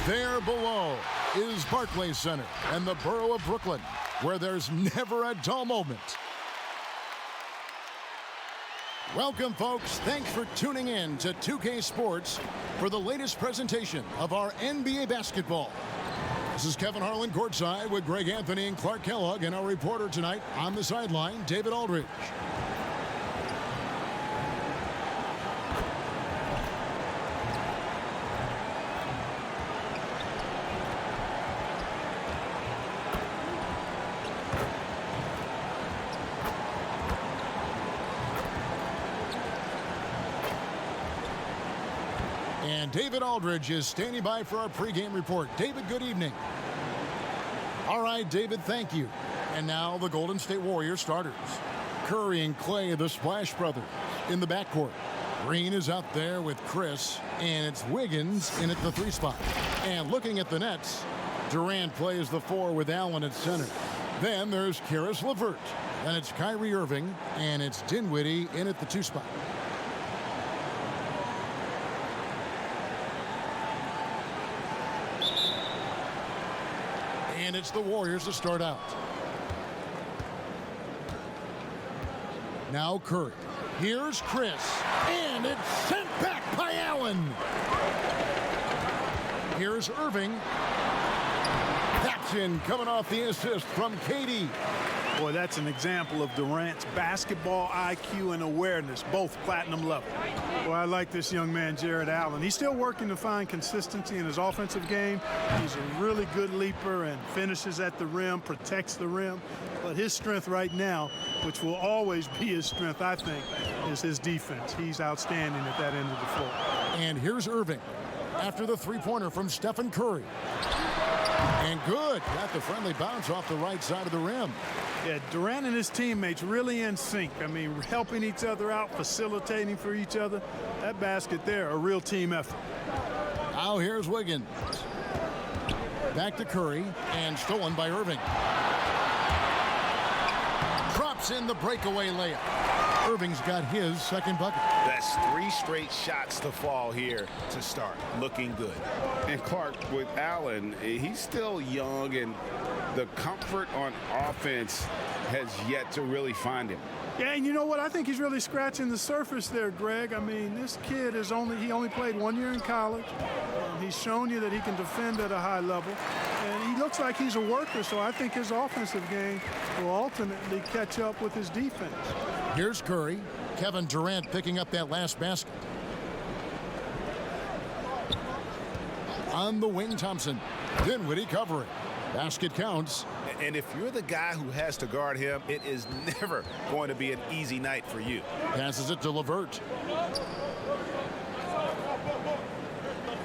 There below is Barclays Center and the borough of Brooklyn, where there's never a dull moment. Welcome, folks. Thanks for tuning in to 2K Sports for the latest presentation of our NBA basketball. This is Kevin Harlan courtside with Greg Anthony and Clark Kellogg, and our reporter tonight on the sideline, David Aldridge. And David Aldridge is standing by for our pregame report. David, good evening. All right, David, thank you. And now the Golden State Warriors starters. Curry and Klay, the Splash Brothers, in the backcourt. Green is out there with Chris, and it's Wiggins in at the 3 spot. And looking at the Nets, Durant plays the 4 with Allen at center. Then there's Karis LeVert. Then it's Kyrie Irving, and it's Dinwiddie in at the 2 spot. And it's the Warriors to start out. Now Curry. Here's Chris. And it's sent back by Allen. Here's Irving. That's in, coming off the assist from KD. Boy, that's an example of Durant's basketball IQ and awareness, both platinum level. Well, I like this young man, Jared Allen. He's still working to find consistency in his offensive game. He's a really good leaper and finishes at the rim, protects the rim. But his strength right now, which will always be his strength, I think, is his defense. He's outstanding at that end of the floor. And here's Irving after the three-pointer from Steph Curry. And good. Got the friendly bounce off the right side of the rim. Yeah, Durant and his teammates really in sync. I mean, helping each other out, facilitating for each other. That basket there, a real team effort. Now here's Wiggins. Back to Curry, and stolen by Irving. Drops in the breakaway layup. Irving's got his second bucket. That's 3 straight shots to fall here to start. Looking good. And Clark, with Allen, he's still young, and the comfort on offense has yet to really find him. Yeah, and you know what? I think he's really scratching the surface there, Greg. I mean, this kid he only played 1 year in college. He's shown you that he can defend at a high level. And he looks like he's a worker, so I think his offensive game will ultimately catch up with his defense. Here's Curry. Kevin Durant picking up that last basket. On the wing, Thompson. Dinwiddie covering. Basket counts. And if you're the guy who has to guard him, it is never going to be an easy night for you. Passes it to LeVert.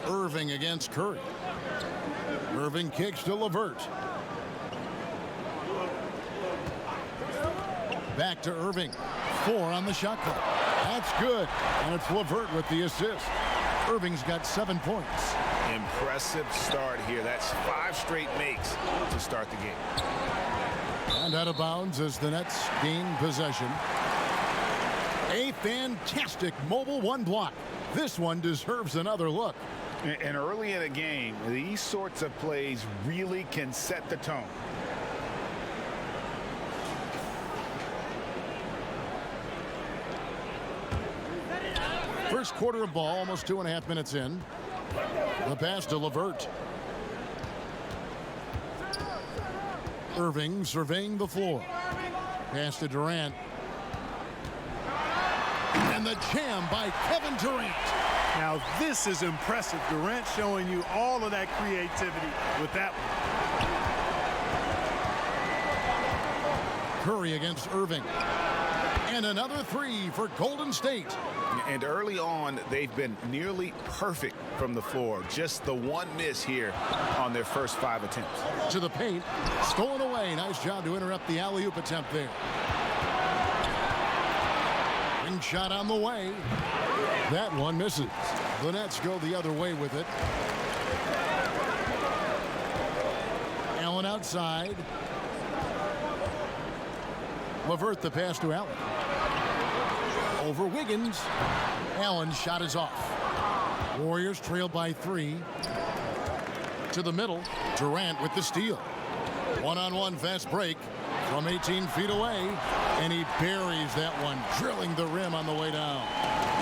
Irving against Curry. Irving kicks to LeVert. Back to Irving. 4 on the shot clock. That's good. And it's LeVert with the assist. Irving's got 7 points. Impressive start here. That's 5 straight makes to start the game. And out of bounds as the Nets gain possession. A fantastic mobile 1 block. This one deserves another look. And early in a game, these sorts of plays really can set the tone. First quarter of ball, almost 2.5 minutes in. The pass to LeVert. Irving surveying the floor. Pass to Durant. And the jam by Kevin Durant. Now this is impressive. Durant showing you all of that creativity with that one. Curry against Irving. And another 3 for Golden State. And early on, they've been nearly perfect from the floor. Just the one miss here on their first 5 attempts. To the paint. Stolen away. Nice job to interrupt the alley-oop attempt there. Ring shot on the way. That one misses. The Nets go the other way with it. Allen outside. LeVert the pass to Allen. Over Wiggins. Allen's shot is off. Warriors trail by 3. To the middle, Durant with the steal. One-on-one fast break from 18 feet away, and he buries that one, drilling the rim on the way down.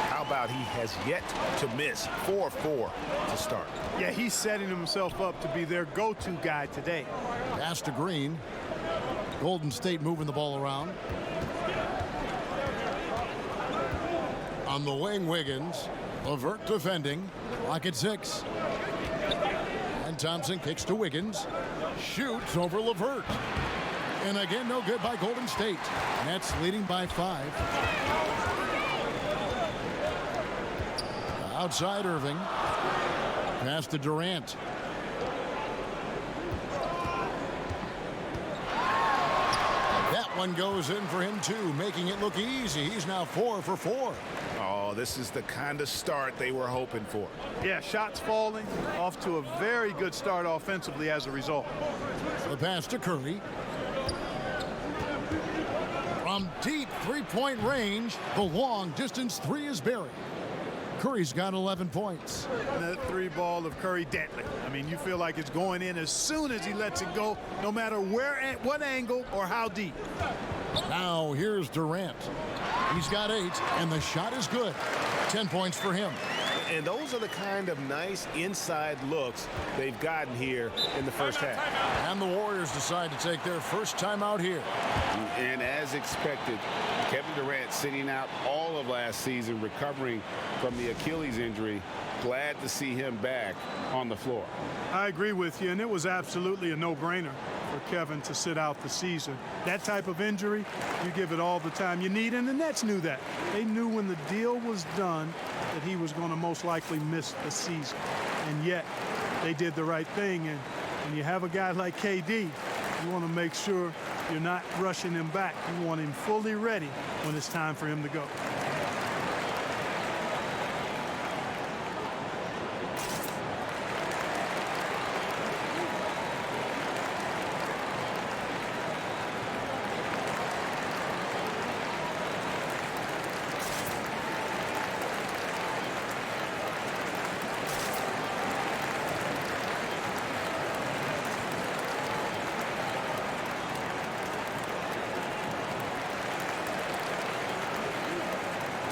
How about he has yet to miss 4-4 to start? Yeah, he's setting himself up to be their go-to guy today. Pass to Green. Golden State moving the ball around. On the wing, Wiggins. LeVert defending. Lock at 6. And Thompson kicks to Wiggins. Shoots over LeVert. And again, no good by Golden State. Nets leading by 5. Outside Irving. Pass to Durant. That one goes in for him too, making it look easy. He's now 4 for 4. Oh, this is the kind of start they were hoping for. Yeah, shots falling, off to a very good start offensively as a result. The pass to Curry. From deep three-point range, the long distance three is buried. Curry's got 11 points. That three ball of Curry, deadly. I mean, you feel like it's going in as soon as he lets it go, no matter where, at what angle, or how deep. Now here's Durant. He's got 8, and the shot is good. 10 points for him. And those are the kind of nice inside looks they've gotten here in the first half. And the Warriors decide to take their first time out here. And as expected, Kevin Durant sitting out all of last season, recovering from the Achilles injury. Glad to see him back on the floor. I agree with you, and it was absolutely a no-brainer for Kevin to sit out the season. That type of injury, you give it all the time you need, and the Nets knew that. They knew when the deal was done that he was going to most likely miss the season. And yet, they did the right thing, and when you have a guy like KD, you want to make sure you're not rushing him back. You want him fully ready when it's time for him to go.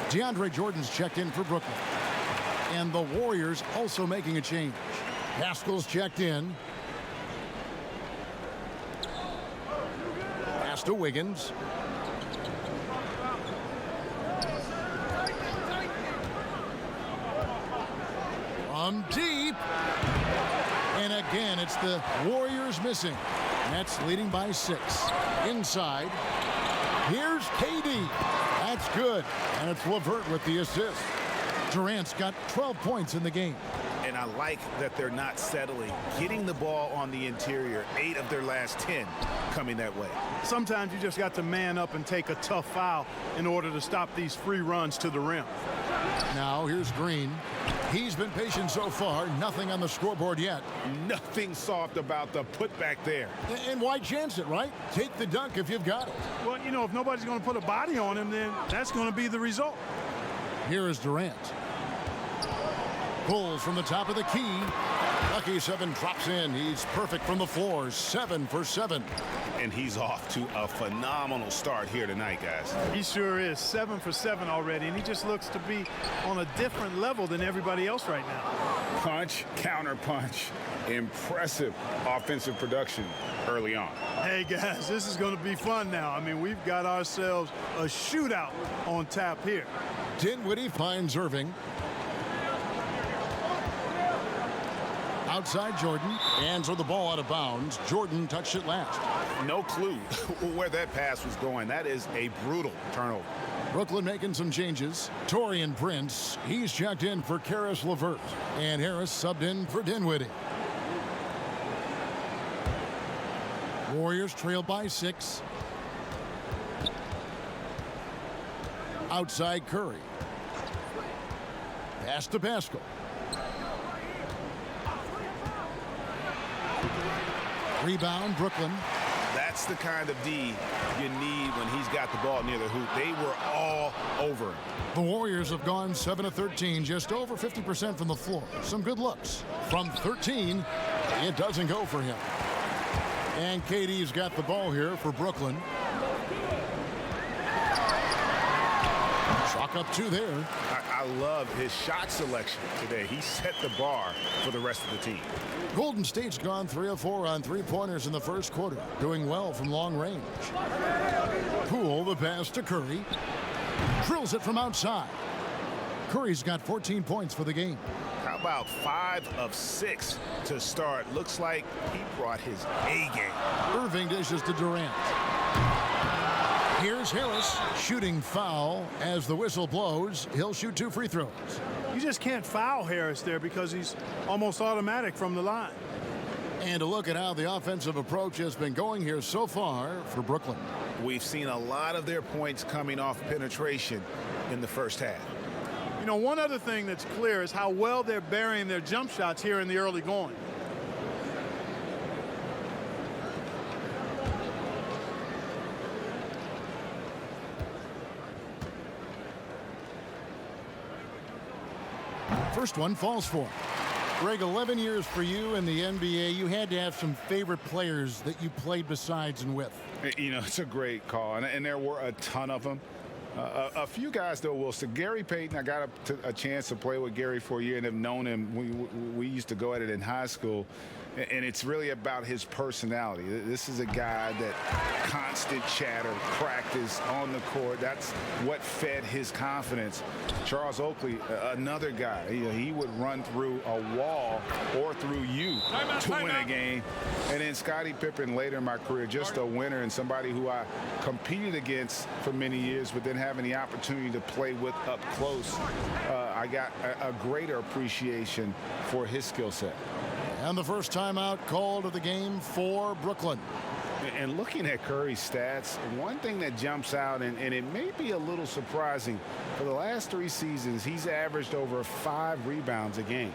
DeAndre Jordan's checked in for Brooklyn. And the Warriors also making a change. Pascal's checked in. Pass to Wiggins. From deep. And again, it's the Warriors missing. Nets leading by 6. Inside. Here's KD. That's good. And it's LeVert with the assist. Durant's got 12 points in the game. And I like that they're not settling, getting the ball on the interior. 8 of their last 10 coming that way. Sometimes you just got to man up and take a tough foul in order to stop these free runs to the rim. Now here's Green. He's been patient so far. Nothing on the scoreboard yet. Nothing soft about the putback there. And why chance it, right? Take the dunk if you've got it. Well, you know, if nobody's going to put a body on him, then that's going to be the result. Here is Durant. Pulls from the top of the key. Lucky 7 drops in. He's perfect from the floor. 7 for 7. And he's off to a phenomenal start here tonight, guys. He sure is. 7 for 7 already, and he just looks to be on a different level than everybody else right now. Punch, counter punch. Impressive offensive production early on. Hey, guys, this is going to be fun now. I mean, we've got ourselves a shootout on tap here. Dinwiddie finds Irving. Outside Jordan. Hands with the ball out of bounds. Jordan touched it last. No clue where that pass was going. That is a brutal turnover. Brooklyn making some changes. Taurean Prince, he's checked in for Karis LeVert. And Harris subbed in for Dinwiddie. Warriors trail by 6. Outside Curry. Pass to Pascal. Rebound, Brooklyn. That's the kind of D you need when he's got the ball near the hoop. They were all over him. The Warriors have gone 7 of 13, just over 50% from the floor. Some good looks. From 13, It doesn't go for him. And KD's got the ball here for Brooklyn. Chalk up 2 there. I love his shot selection today. He set the bar for the rest of the team. Golden State's gone 3 of 4 on 3-pointers in the first quarter, doing well from long range. Poole, the pass to Curry. Drills it from outside. Curry's got 14 points for the game. How about 5 of 6 to start? Looks like he brought his A game. Irving dishes to Durant. Here's Harris, shooting foul as the whistle blows. He'll shoot 2 free throws. You just can't foul Harris there because he's almost automatic from the line. And a look at how the offensive approach has been going here so far for Brooklyn. We've seen a lot of their points coming off penetration in the first half. You know, one other thing that's clear is how well they're burying their jump shots here in the early going. First one falls for. Greg, 11 years for you in the NBA. You had to have some favorite players that you played besides and with. You know, it's a great call, and there were a ton of them. A few guys, though, will say Gary Payton. I got a chance to play with Gary for a year and have known him. We used to go at it in high school, and it's really about his personality. This is a guy that constant chatter, practice on the court. That's what fed his confidence. Charles Oakley, another guy, he would run through a wall or through you to win a game. And then Scottie Pippen later in my career, just a winner and somebody who I competed against for many years, but then having the opportunity to play with up close, I got a greater appreciation for his skill set. And the first timeout called of the game for Brooklyn. And looking at Curry's stats, one thing that jumps out, and it may be a little surprising, for the last 3 seasons, he's averaged over 5 rebounds a game.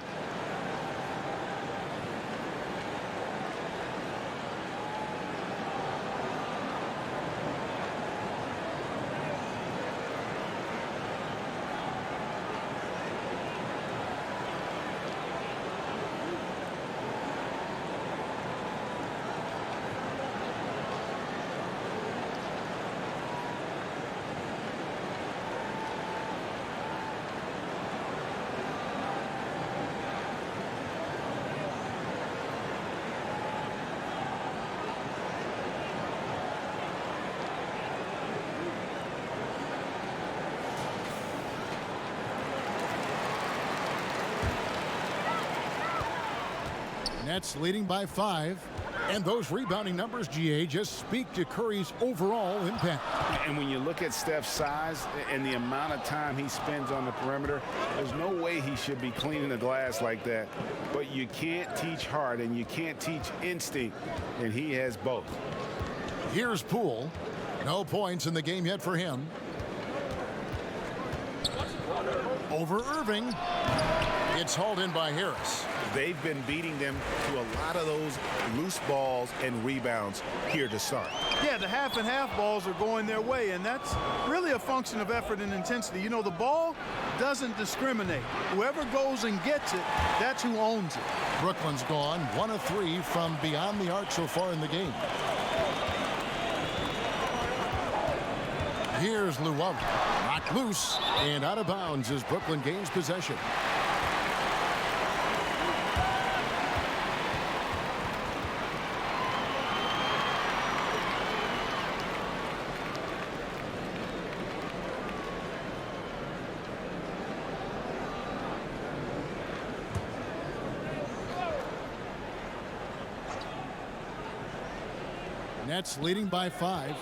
Nets leading by 5. And those rebounding numbers, GA, just speak to Curry's overall impact. And when you look at Steph's size and the amount of time he spends on the perimeter, there's no way he should be cleaning the glass like that. But you can't teach heart and you can't teach instinct, and he has both. Here's Poole. No points in the game yet for him. Over Irving. It's hauled in by Harris. They've been beating them to a lot of those loose balls and rebounds here to start. Yeah, the half and half balls are going their way, and that's really a function of effort and intensity. You know, the ball doesn't discriminate. Whoever goes and gets it, that's who owns it. Brooklyn's gone 1 of 3 from beyond the arc so far in the game. Here's Luwawu. Knocked loose and out of bounds as Brooklyn gains possession. Nets leading by 5.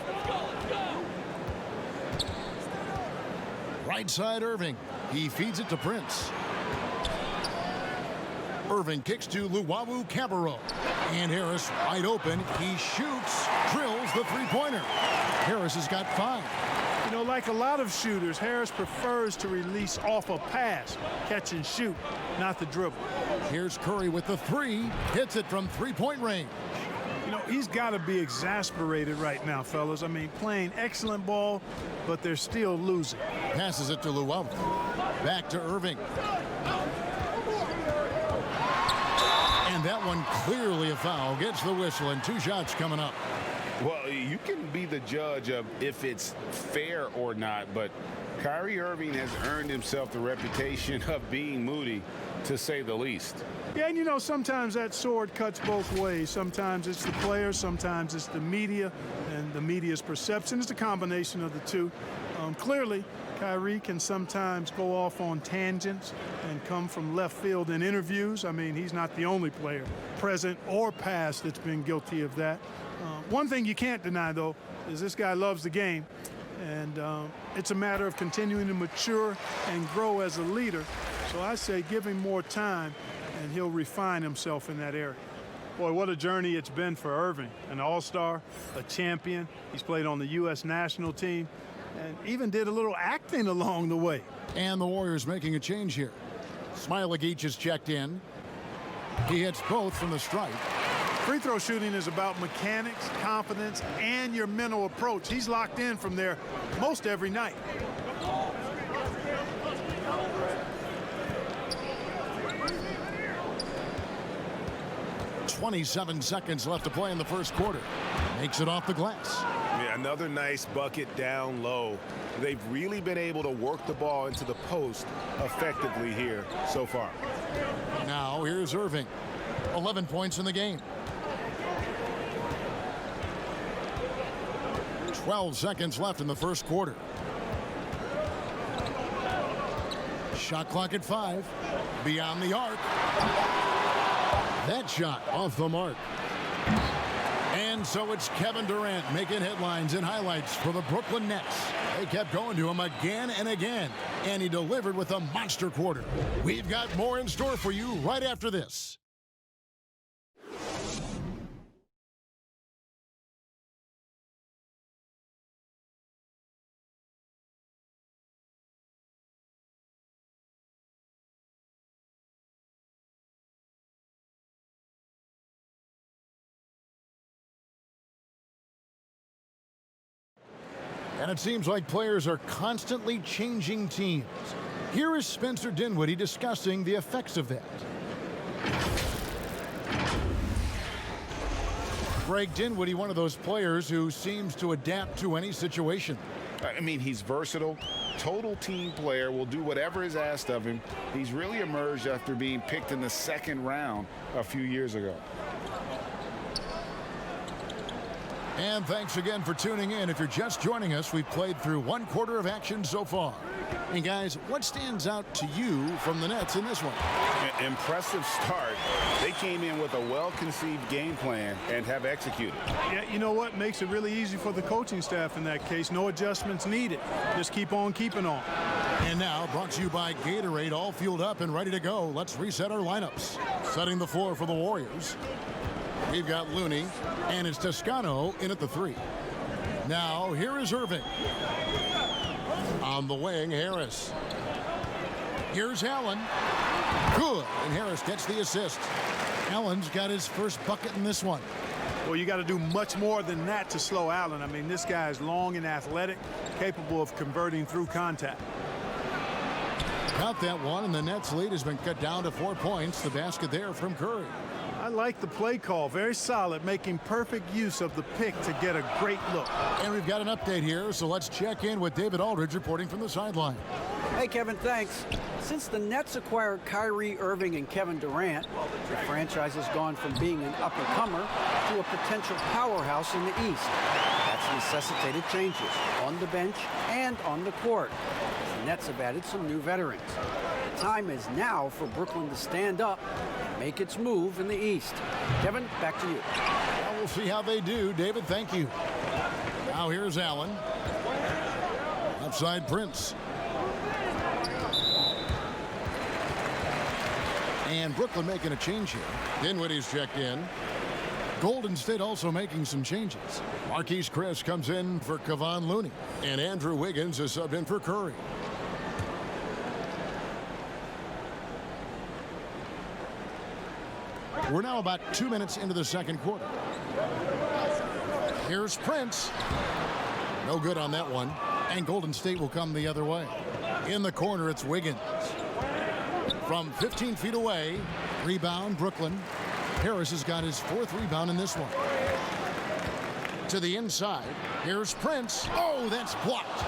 Right side Irving. He feeds it to Prince. Irving kicks to Luwawu Cabarro. And Harris wide open. He shoots, drills the three-pointer. Harris has got 5. You know, like a lot of shooters, Harris prefers to release off a pass, catch and shoot, not the dribble. Here's Curry with the 3. Hits it from three-point range. You know, he's got to be exasperated right now, fellas. I mean, playing excellent ball, but they're still losing. Passes it to Luwawu. Back to Irving. And And that one clearly a foul. Gets the whistle, and 2 shots coming up. Well, you can be the judge of if it's fair or not, but Kyrie Irving has earned himself the reputation of being moody, to say the least. Yeah, and you know, sometimes that sword cuts both ways. Sometimes it's the player, sometimes it's the media, and the media's perception. It's a combination of the two. Clearly, Kyrie can sometimes go off on tangents and come from left field in interviews. I mean, he's not the only player, present or past, that's been guilty of that. One thing you can't deny, though, is this guy loves the game, and it's a matter of continuing to mature and grow as a leader. So I say give him more time, and he'll refine himself in that area. Boy, what a journey it's been for Irving, an all-star, a champion. He's played on the U.S. national team and even did a little acting along the way. And the Warriors making a change here. Smailagic is checked in. He hits both from the stripe. Free throw shooting is about mechanics, confidence, and your mental approach. He's locked in from there most every night. .27 seconds left to play in the first quarter. Makes it off the glass. Yeah, another nice bucket down low. They've really been able to work the ball into the post effectively here so far. Now here's Irving. 11 points in the game. 12 seconds left in the first quarter. Shot clock at 5. Beyond the arc. That shot off the mark. And so it's Kevin Durant making headlines and highlights for the Brooklyn Nets. They kept going to him again and again, and he delivered with a monster quarter. We've got more in store for you right after this. And it seems like players are constantly changing teams. Here is Spencer Dinwiddie discussing the effects of that. Greg Dinwiddie, one of those players who seems to adapt to any situation. I mean, he's versatile, total team player, will do whatever is asked of him. He's really emerged after being picked in the second round a few years ago. And thanks again for tuning in. If you're just joining us, we've played through 1 quarter of action so far. And guys, what stands out to you from the Nets in this one? Impressive start. They came in with a well-conceived game plan and have executed. Yeah, you know what? Makes it really easy for the coaching staff in that case. No adjustments needed. Just keep on keeping on. And now, brought to you by Gatorade, all fueled up and ready to go. Let's reset our lineups. Setting the floor for the Warriors. We've got Looney, and it's Toscano in at the 3. Now, here is Irving. On the wing, Harris. Here's Allen. Good, and Harris gets the assist. Allen's got his first bucket in this one. Well, you got to do much more than that to slow Allen. I mean, this guy is long and athletic, capable of converting through contact. Got that one, and the Nets' lead has been cut down to 4 points. The basket there from Curry. I like the play call. Very solid, making perfect use of the pick to get a great look. And we've got an update here, so let's check in with David Aldridge reporting from the sideline. Hey, Kevin, thanks. Since the Nets acquired Kyrie, Irving, and Kevin Durant, the franchise has gone from being an up-and-comer to a potential powerhouse in the East. That's necessitated changes on the bench and on the court. The Nets have added some new veterans. The time is now for Brooklyn to stand up and make its move in the East. Kevin, back to you. Well, we'll see how they do. David, thank you. Now here's Allen. Upside Prince. And Brooklyn making a change here. Dinwiddie's checked in. Golden State also making some changes. Marquise Chris comes in for Kevon Looney. And Andrew Wiggins is subbed in for Curry. We're now about 2 minutes into the second quarter. Here's Prince. No good on that one. And Golden State will come the other way. In the corner, it's Wiggins. From 15 feet away, rebound Brooklyn. Harris has got his 4th rebound in this one. To the inside. Here's Prince. Oh, that's blocked.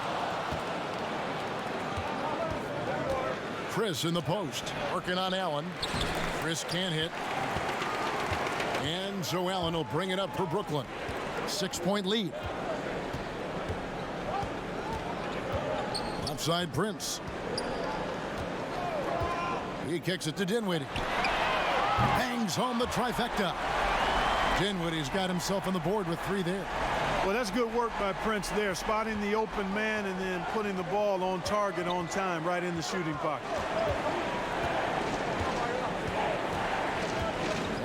Chris in the post. Working on Allen. Chris can't hit. And so Allen will bring it up for Brooklyn. 6-point lead. Outside Prince. He kicks it to Dinwiddie. Bangs home the trifecta. Dinwiddie's got himself on the board with 3 there. Well, that's good work by Prince there, spotting the open man and then putting the ball on target on time right in the shooting pocket.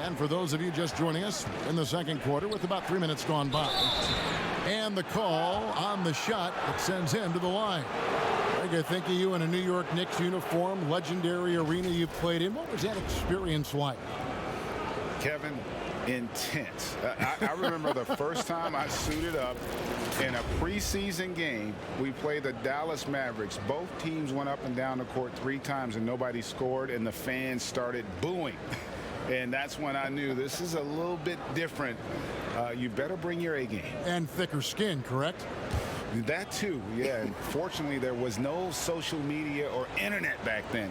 And for those of you just joining us in the second quarter with about 3 minutes gone by. And the call on the shot that sends him to the line. Greg, I think of you in a New York Knicks uniform, legendary arena you played in. What was that experience like? Kevin, intense. I remember the first time I suited up in a preseason game. We played the Dallas Mavericks. Both teams went up and down the court 3 times and nobody scored, and the fans started booing. And that's when I knew this is a little bit different. You better bring your A game. And thicker skin, correct? That too, yeah. And fortunately, there was no social media or internet back then.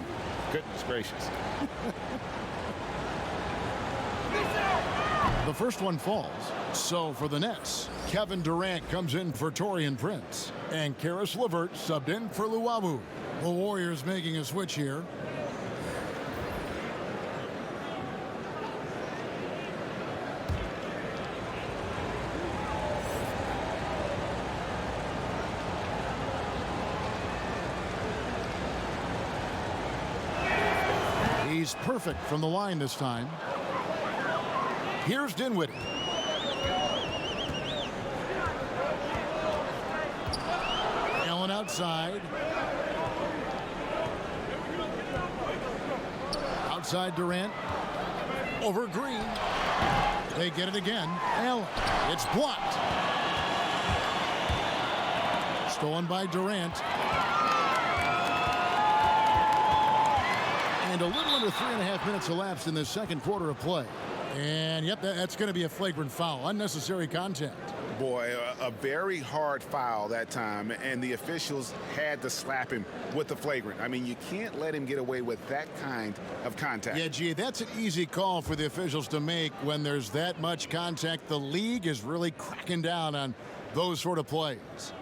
Goodness gracious. The first one falls. So for the Nets, Kevin Durant comes in for Taurean Prince. And Karis LeVert subbed in for Luwawu. The Warriors making a switch here. He's perfect from the line this time. Here's Dinwiddie. Allen outside. Outside Durant. Over Green. They get it again. Allen. It's blocked. Stolen by Durant. And a little under 3.5 minutes elapsed in the second quarter of play. And, yep, that's going to be a flagrant foul. Unnecessary contact. Boy, a very hard foul that time, and the officials had to slap him with the flagrant. I mean, you can't let him get away with that kind of contact. Yeah, gee, that's an easy call for the officials to make when there's that much contact. The league is really cracking down on those sort of plays.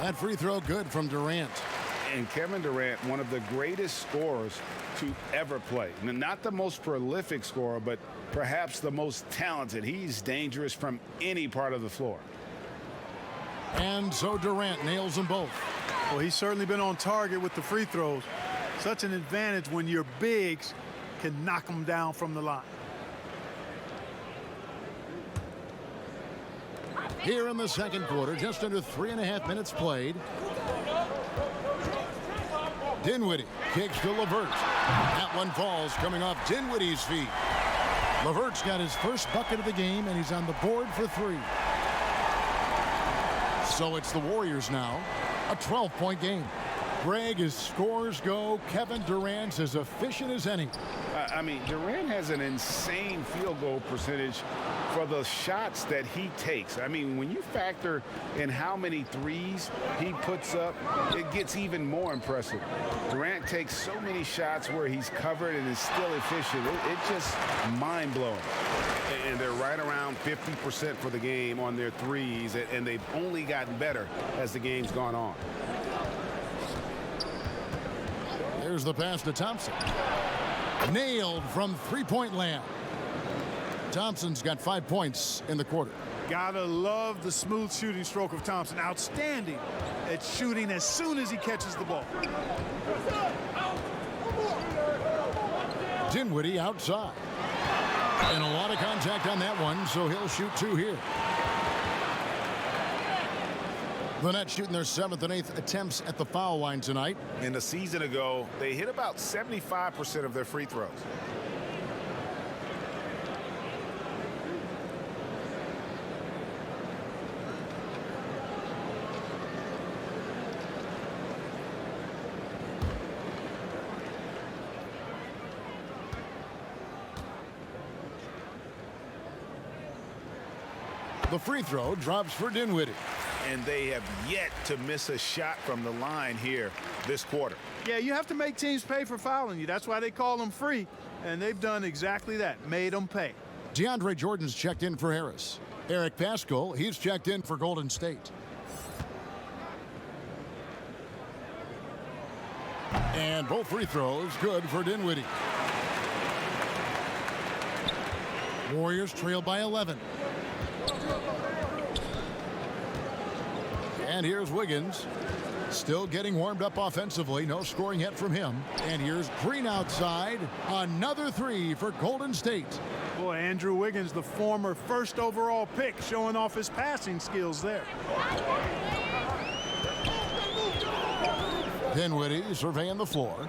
That free throw good from Durant. And Kevin Durant, one of the greatest scorers to ever play. Not the most prolific scorer, but perhaps the most talented. He's dangerous from any part of the floor. And so Durant nails them both. Well, he's certainly been on target with the free throws. Such an advantage when your bigs can knock them down from the line. Here in the second quarter, just under 3.5 minutes played. Dinwiddie kicks to LeVert. That one falls coming off Dinwiddie's feet. LeVert's got his first bucket of the game, and he's on the board for 3. So it's the Warriors now. A 12-point game. Greg, as scores go, Kevin Durant's as efficient as any. I mean, Durant has an insane field goal percentage for the shots that he takes. I mean, when you factor in how many threes he puts up, it gets even more impressive. Durant takes so many shots where he's covered and is still efficient. It's just mind-blowing. And they're right around 50% for the game on their threes, and they've only gotten better as the game's gone on. There's the pass to Thompson. Nailed from three-point land. Thompson's got 5 points in the quarter. Gotta love the smooth shooting stroke of Thompson. Outstanding at shooting as soon as he catches the ball. Dinwiddie outside. And a lot of contact on that one, so he'll shoot 2 here. The Nets shooting their 7th and 8th attempts at the foul line tonight. In the season ago, they hit about 75% of their free throws. The free throw drops for Dinwiddie. And they have yet to miss a shot from the line here this quarter. Yeah, you have to make teams pay for fouling you. That's why they call them free. And they've done exactly that, made them pay. DeAndre Jordan's checked in for Harris. Eric Paschal, he's checked in for Golden State. And both free throws good for Dinwiddie. Warriors trail by 11. And here's Wiggins. Still getting warmed up offensively. No scoring yet from him. And here's Green outside. Another three for Golden State. Boy, Andrew Wiggins, the former first overall pick, showing off his passing skills there. Dinwiddie surveying the floor.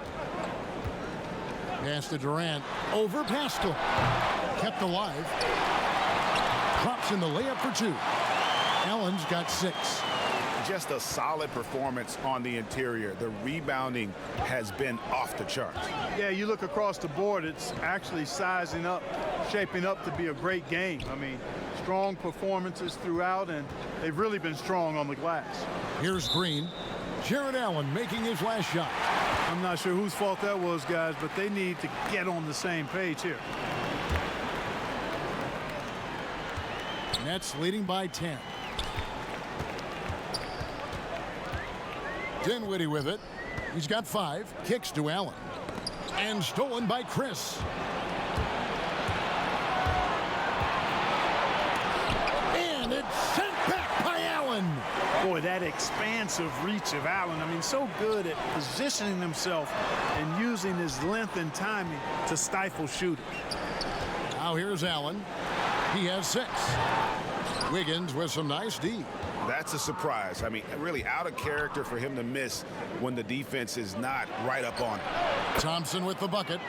Pass to Durant. Over Paschal. Kept alive. Drops in the layup for two. Allen's got 6. Just a solid performance on the interior. The rebounding has been off the charts. Yeah, you look across the board, it's actually sizing up, shaping up to be a great game. I mean, strong performances throughout, and they've really been strong on the glass. Here's Green. Jared Allen making his last shot. I'm not sure whose fault that was, guys, but they need to get on the same page here. Nets leading by 10. Dinwiddie with it. He's got 5. Kicks to Allen. And stolen by Chris. And it's sent back by Allen. Boy, that expansive reach of Allen. I mean, so good at positioning himself and using his length and timing to stifle shooting. Now here's Allen. He has 6. Wiggins with some nice D. That's a surprise. I mean, really out of character for him to miss when the defense is not right up on it. Thompson with the bucket.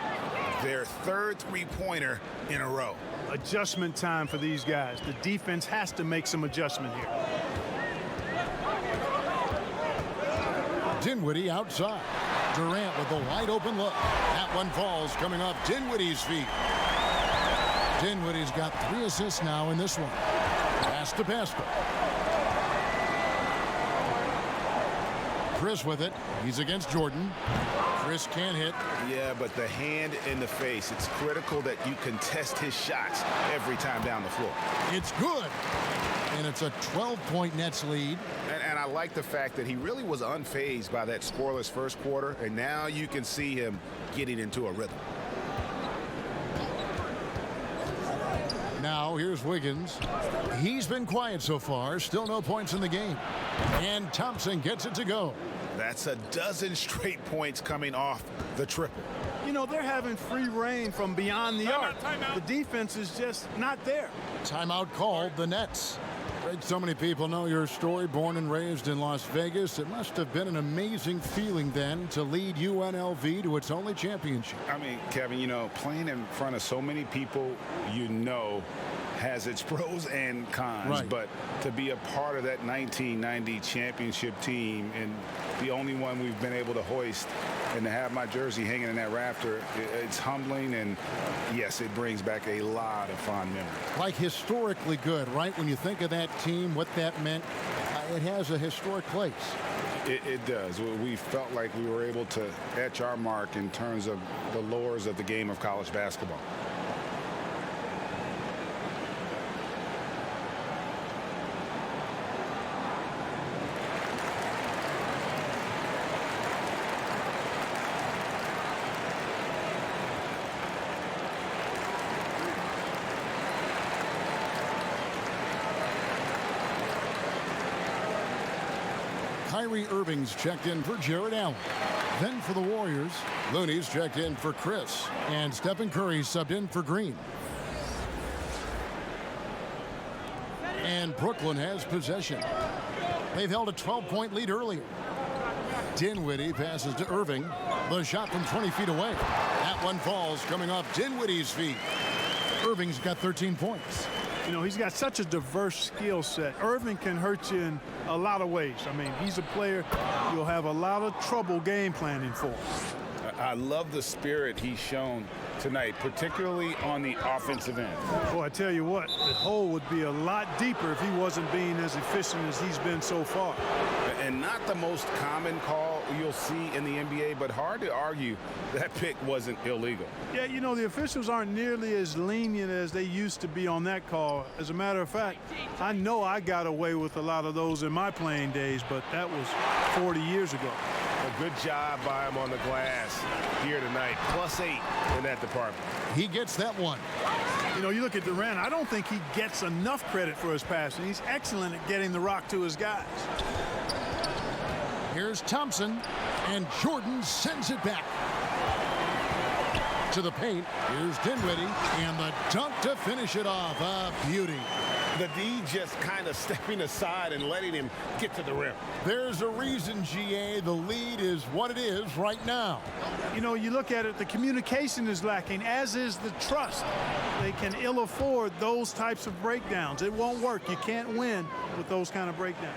Their third three-pointer in a row. Adjustment time for these guys. The defense has to make some adjustment here. Dinwiddie outside. Durant with a wide open look. That one falls coming off Dinwiddie's feet. Dinwiddie's got 3 assists now in this one. Pass to Paschal. Chris with it. He's against Jordan. Chris can't hit. Yeah, but the hand in the face. It's critical that you contest his shots every time down the floor. It's good. And it's a 12-point Nets lead. And I like the fact that he really was unfazed by that scoreless first quarter, and now you can see him getting into a rhythm. Now here's Wiggins. He's been quiet so far. Still no points in the game. And Thompson gets it to go. That's a dozen straight points coming off the triple. You know, they're having free reign from beyond the arc. The defense is just not there. Timeout called, the Nets. Great, so many people know your story. Born and raised in Las Vegas, it must have been an amazing feeling then to lead UNLV to its only championship. I mean, Kevin, you know, playing in front of so many people you know has its pros and cons, right. But to be a part of that 1990 championship team and the only one we've been able to hoist and to have my jersey hanging in that rafter, it's humbling, and yes, it brings back a lot of fond memories. Like historically good, right? When you think of that team, what that meant, it has a historic place. It does. We felt like we were able to etch our mark in terms of the lures of the game of college basketball. Kyrie Irving's checked in for Jared Allen. Then for the Warriors, Looney's checked in for Chris. And Stephen Curry subbed in for Green. And Brooklyn has possession. They've held a 12-point lead earlier. Dinwiddie passes to Irving. The shot from 20 feet away. That one falls coming off Dinwiddie's feet. Irving's got 13 points. You know, he's got such a diverse skill set. Irving can hurt you in a lot of ways. I mean, he's a player you'll have a lot of trouble game planning for. I love the spirit he's shown tonight, particularly on the offensive end. Boy, I tell you what, the hole would be a lot deeper if he wasn't being as efficient as he's been so far. And not the most common call you'll see in the NBA, but hard to argue that pick wasn't illegal. Yeah, you know, the officials aren't nearly as lenient as they used to be on that call. As a matter of fact, I know I got away with a lot of those in my playing days, but that was 40 years ago. A good job by him on the glass here tonight. +8 in that department. He gets that one. You know, you look at Durant, I don't think he gets enough credit for his passing. He's excellent at getting the rock to his guys. Here's Thompson, and Jordan sends it back to the paint. Here's Dinwiddie, and the dunk to finish it off. A beauty. The D just kind of stepping aside and letting him get to the rim. There's a reason, GA, the lead is what it is right now. You know, you look at it, the communication is lacking, as is the trust. They can ill afford those types of breakdowns. It won't work. You can't win with those kind of breakdowns.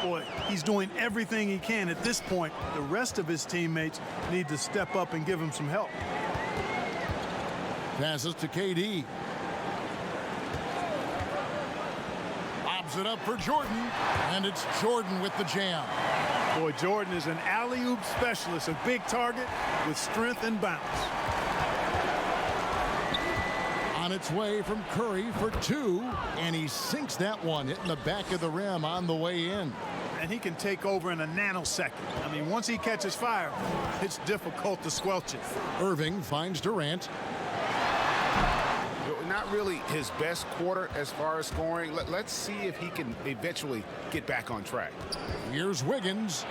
Boy, he's doing everything he can at this point. The rest of his teammates need to step up and give him some help. Passes to KD. Lobs it up for Jordan, and it's Jordan with the jam. Boy, Jordan is an alley-oop specialist, a big target with strength and bounce. On its way from Curry for 2, and he sinks that one, hitting the back of the rim on the way in. And he can take over in a nanosecond. I mean, once he catches fire, it's difficult to squelch it. Irving finds Durant. Not really his best quarter as far as scoring. Let's see if he can eventually get back on track. Here's Wiggins.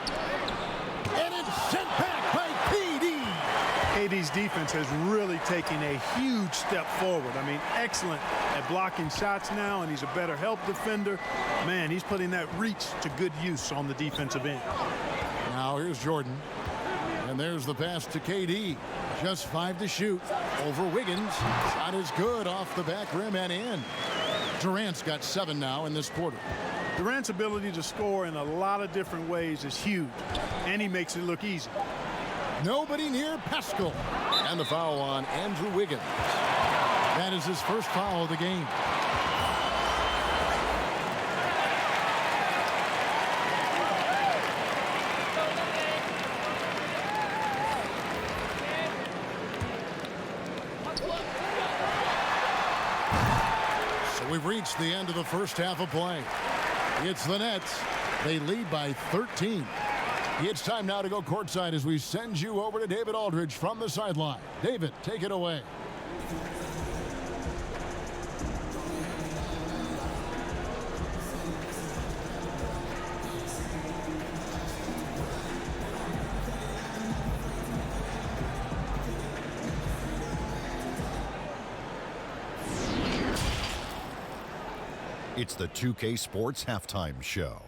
And it's sent back by KD. KD's defense has really taken a huge step forward. I mean, excellent at blocking shots now, and he's a better help defender. Man, he's putting that reach to good use on the defensive end. Now here's Jordan. And there's the pass to KD. Just 5 to shoot. Over Wiggins. Shot is good off the back rim and in. Durant's got 7 now in this quarter. Durant's ability to score in a lot of different ways is huge, and he makes it look easy. Nobody near Pascal. And the foul on Andrew Wiggins. That is his first foul of the game. We've reached the end of the first half of play. It's the Nets. They lead by 13. It's time now to go courtside as we send you over to David Aldridge from the sideline. David, take it away. It's the 2K Sports Halftime Show.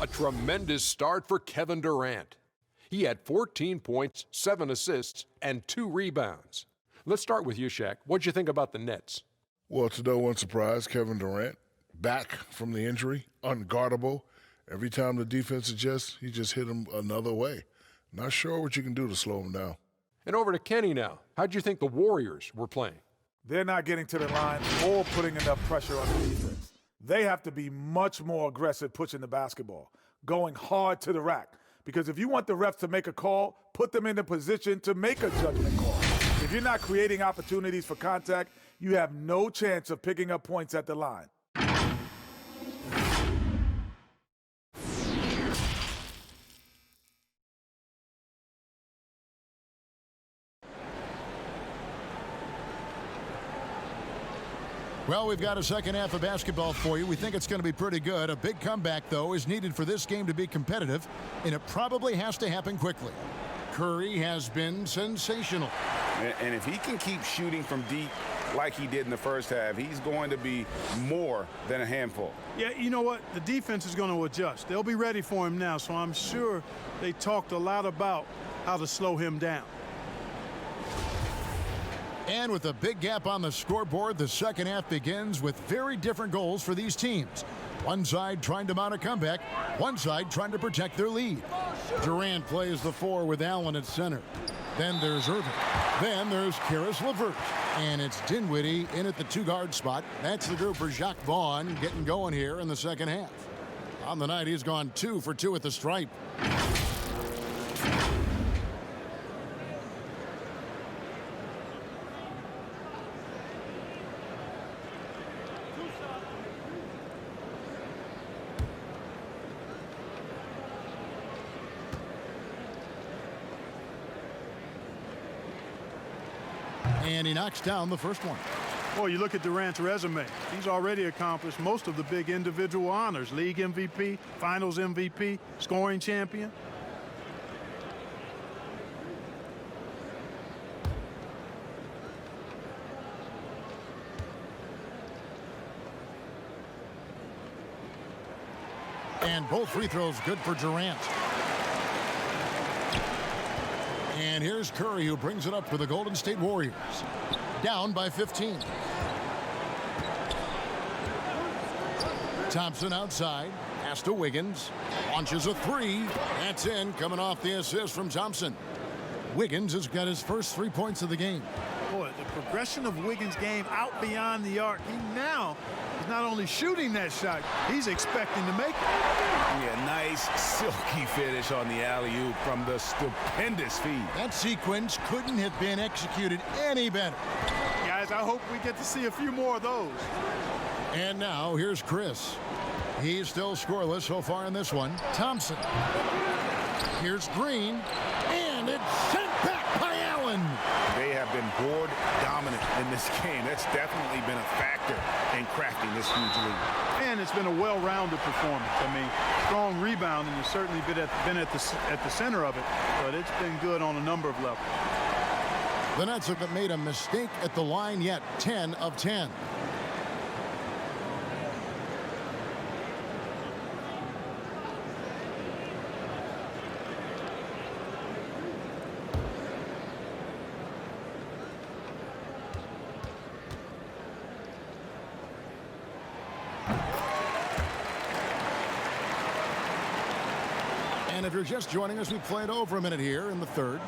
A tremendous start for Kevin Durant. He had 14 points, 7 assists, and 2 rebounds. Let's start with you, Shaq. What'd you think about the Nets? Well, to no one's surprise, Kevin Durant, back from the injury, unguardable. Every time the defense adjusts, he just hit him another way. Not sure what you can do to slow him down. And over to Kenny now. How'd you think the Warriors were playing? They're not getting to the line or putting enough pressure on the defense. They have to be much more aggressive pushing the basketball, going hard to the rack. Because if you want the refs to make a call, put them in the position to make a judgment call. If you're not creating opportunities for contact, you have no chance of picking up points at the line. Well, we've got a second half of basketball for you. We think it's going to be pretty good. A big comeback, though, is needed for this game to be competitive, and it probably has to happen quickly. Curry has been sensational. And if he can keep shooting from deep like he did in the first half, he's going to be more than a handful. Yeah, you know what? The defense is going to adjust. They'll be ready for him now, so I'm sure they talked a lot about how to slow him down. And with a big gap on the scoreboard, the second half begins with very different goals for these teams. One side trying to mount a comeback, one side trying to protect their lead. Durant plays the 4 with Allen at center. Then there's Irving. Then there's LeVert. And it's Dinwiddie in at the 2-guard spot. That's the group for Jacques Vaughn getting going here in the second half. On the night, he's gone 2 for 2 at the stripe. And he knocks down the first one. Well, you look at Durant's resume. He's already accomplished most of the big individual honors. League MVP, Finals MVP, scoring champion. And both free throws good for Durant. And here's Curry, who brings it up for the Golden State Warriors. Down by 15. Thompson outside. Pass to Wiggins. Launches a 3. That's in, coming off the assist from Thompson. Wiggins has got his first 3 points of the game. Boy, the progression of Wiggins' game out beyond the arc. He now is not only shooting that shot, he's expecting to make it. Yeah, nice silky finish on the alley-oop from the stupendous feed. That sequence couldn't have been executed any better. Guys, I hope we get to see a few more of those. And now here's Chris. He's still scoreless so far in this one. Thompson. Here's Green. And it's sent back by Allen. They have been board dominant in this game. That's definitely been a factor in crafting this huge lead. And it's been a well-rounded performance. I mean, strong rebounding has certainly been at the center of it, but it's been good on a number of levels. The Nets haven't made a mistake at the line yet. 10 of 10. And if you're just joining us, we played over a minute here in the third.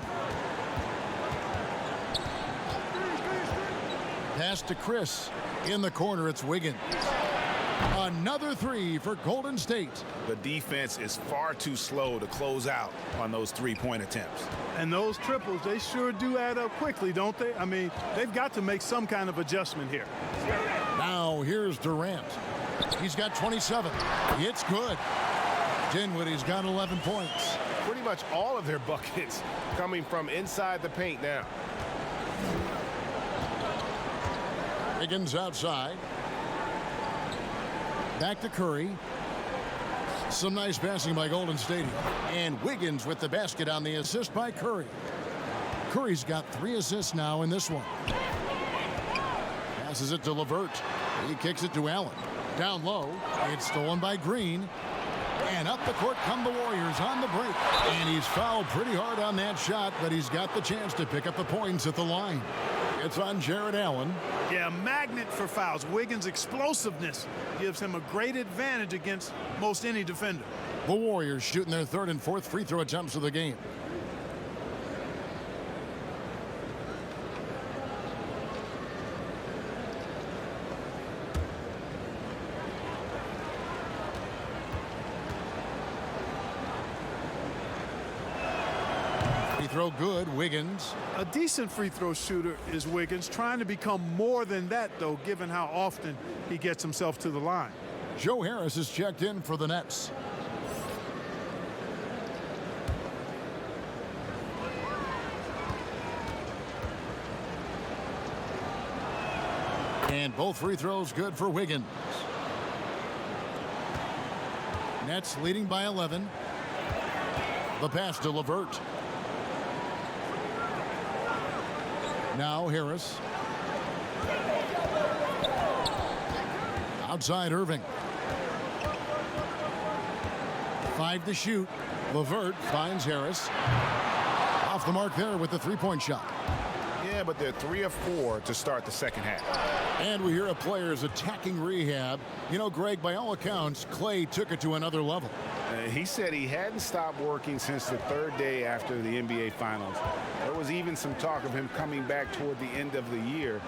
Pass to Chris. In the corner, it's Wiggins. Another 3 for Golden State. The defense is far too slow to close out on those 3-point attempts. And those triples, they sure do add up quickly, don't they? I mean, they've got to make some kind of adjustment here. Now here's Durant. He's got 27. It's good. Dinwiddie's got 11 points. Pretty much all of their buckets coming from inside the paint now. Wiggins outside. Back to Curry. Some nice passing by Golden State. And Wiggins with the basket on the assist by Curry. Curry's got 3 assists now in this one. Passes it to LeVert. He kicks it to Allen. Down low. It's stolen by Green. And up the court come the Warriors on the break. And he's fouled pretty hard on that shot, but he's got the chance to pick up the points at the line. It's on Jared Allen. Yeah, magnet for fouls. Wiggins' explosiveness gives him a great advantage against most any defender. The Warriors shooting their 3rd and 4th free throw attempts of the game. Throw good, Wiggins. A decent free throw shooter is Wiggins, trying to become more than that, though, given how often he gets himself to the line. Joe Harris is checked in for the Nets. And both free throws good for Wiggins. Nets leading by 11. The pass to LeVert. Now Harris. Outside Irving. 5 to shoot. LeVert finds Harris. Off the mark there with the 3-point shot. Yeah, but they're 3 of 4 to start the second half. And we hear a player's attacking rehab. You know, Greg, by all accounts, Klay took it to another level. He said he hadn't stopped working since the 3rd day after the NBA Finals. There was even some talk of him coming back toward the end of the year,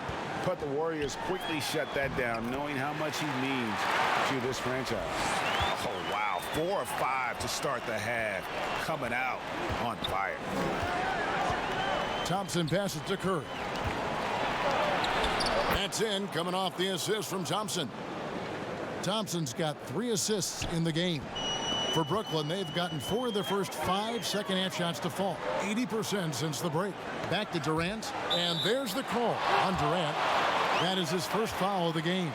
but the Warriors quickly shut that down, knowing how much he means to this franchise. Oh, wow. 4 of 5 to start the half, coming out on fire. Thompson passes to Curry. That's in, coming off the assist from Thompson. Thompson's got 3 assists in the game. For Brooklyn, they've gotten 4 of their first 5 second-half shots to fall. 80% since the break. Back to Durant, and there's the call on Durant. That is his first foul of the game.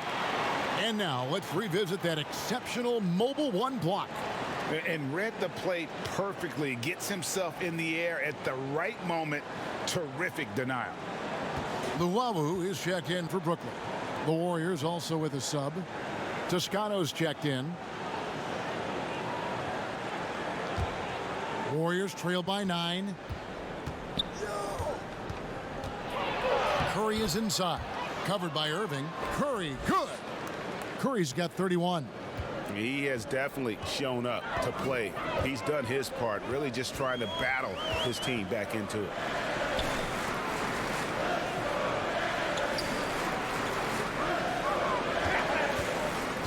And now let's revisit that exceptional mobile 1 block. And read the play perfectly. Gets himself in the air at the right moment. Terrific denial. Luwawu is checked in for Brooklyn. The Warriors also with a sub. Toscano's checked in. Warriors trail by 9. Curry is inside. Covered by Irving. Curry, good. Curry's got 31. He has definitely shown up to play. He's done his part, really just trying to battle his team back into it.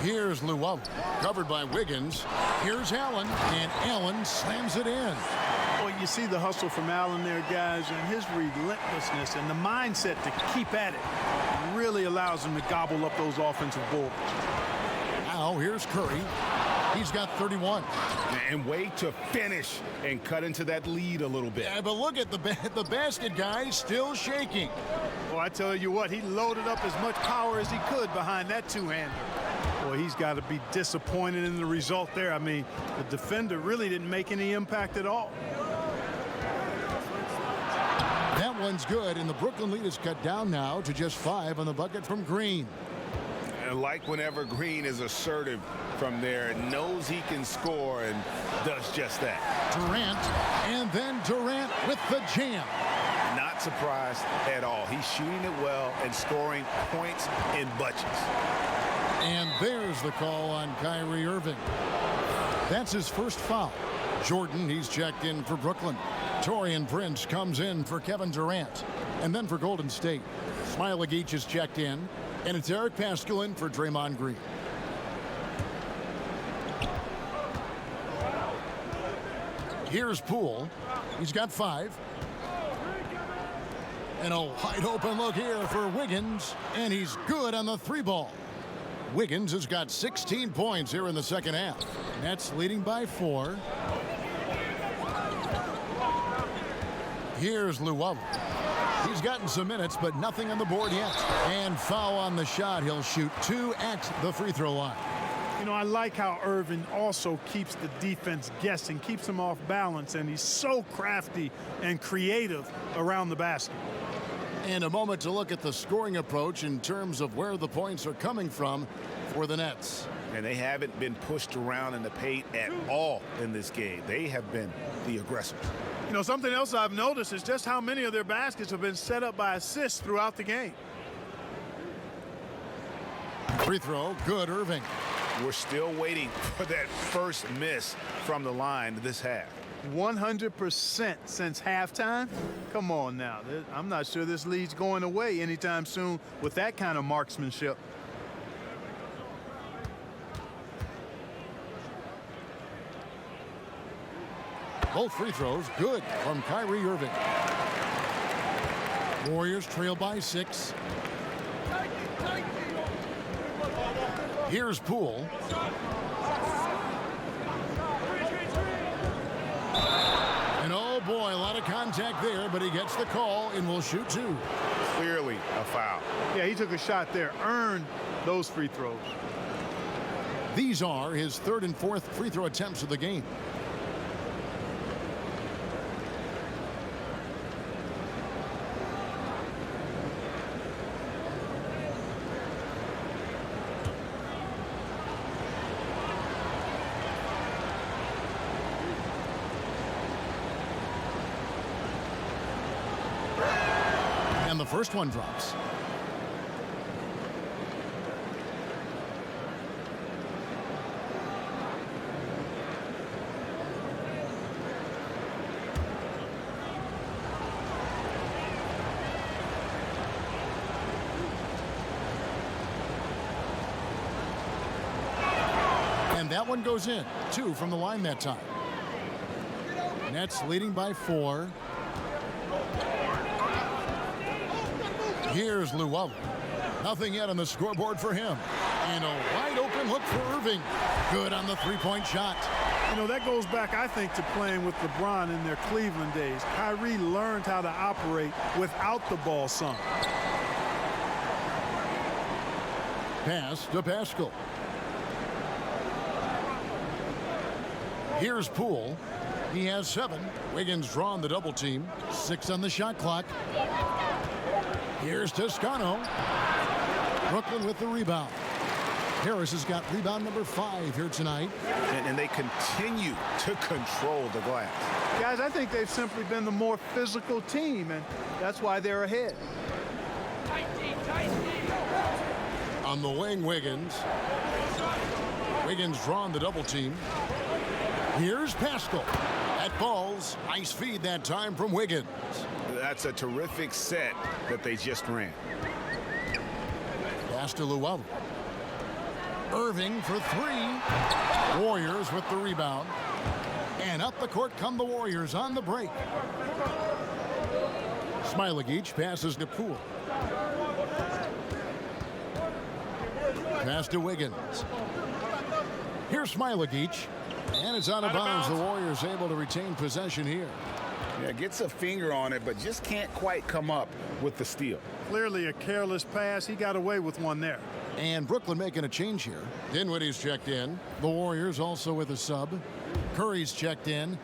Here's Luwawu, covered by Wiggins. Here's Allen, and Allen slams it in. Well, you see the hustle from Allen there, guys, and his relentlessness and the mindset to keep at it really allows him to gobble up those offensive boards. Now here's Curry. He's got 31. And way to finish and cut into that lead a little bit. Yeah, but look at the basket, guys, still shaking. Well, I tell you what, he loaded up as much power as he could behind that two-hander. Boy, he's got to be disappointed in the result there. I mean, the defender really didn't make any impact at all. That one's good, and the Brooklyn lead is cut down now to just 5 on the bucket from Green. And like whenever Green is assertive from there, knows he can score and does just that. Durant, and then Durant with the jam. Not surprised at all. He's shooting it well and scoring points in bunches. And there's the call on Kyrie Irving. That's his first foul. Jordan, he's checked in for Brooklyn. Taurean Prince comes in for Kevin Durant. And then for Golden State, Smailagic is checked in. And it's Eric Pascal in for Draymond Green. Here's Poole. He's got 5. And a wide open look here for Wiggins. And he's good on the 3-ball. Wiggins has got 16 points here in the second half. Nets leading by 4. Here's Luwawu. He's gotten some minutes, but nothing on the board yet. And foul on the shot. He'll shoot 2 at the free throw line. You know, I like how Irving also keeps the defense guessing, keeps them off balance, and he's so crafty and creative around the basket. And a moment to look at the scoring approach in terms of where the points are coming from for the Nets. And they haven't been pushed around in the paint at all in this game. They have been the aggressors. You know, something else I've noticed is just how many of their baskets have been set up by assists throughout the game. Free throw, good, Irving. We're still waiting for that first miss from the line this half. 100% since halftime? Come on now. I'm not sure this lead's going away anytime soon with that kind of marksmanship. Both free throws good from Kyrie Irving. Warriors trail by 6. Here's Poole. And oh boy, a lot of contact there, but he gets the call and will shoot 2. Clearly a foul. Yeah, he took a shot there, earned those free throws. These are his 3rd and 4th free throw attempts of the game. the first one drops. And that one goes in. 2 from the line that time. Nets leading by 4. Here's Duel. Nothing yet on the scoreboard for him. And a wide open look for Irving. Good on the three-point shot. You know, that goes back, I think, to playing with LeBron in their Cleveland days. Kyrie learned how to operate without the ball some. Pass to Pascal. Here's Poole. He has 7. Wiggins drawn the double team. 6 on the shot clock. Here's Toscano. Brooklyn with the rebound. Harris has got rebound number 5 here tonight. And they continue to control the glass. Guys, I think they've simply been the more physical team, and that's why they're ahead. On the wing, Wiggins. Wiggins drawn the double team. Here's Pascal. That falls. Nice feed that time from Wiggins. That's a terrific set that they just ran. Pass to Duel. Irving for 3. Warriors with the rebound. And up the court come the Warriors on the break. MpalavsMikey passes to Poole. Pass to Wiggins. Here's MpalavsMikey. And it's out of bounds. The Warriors able to retain possession here. Yeah, gets a finger on it, but just can't quite come up with the steal. Clearly a careless pass. He got away with one there. And Brooklyn making a change here. Dinwiddie's checked in. The Warriors also with a sub. Curry's checked in.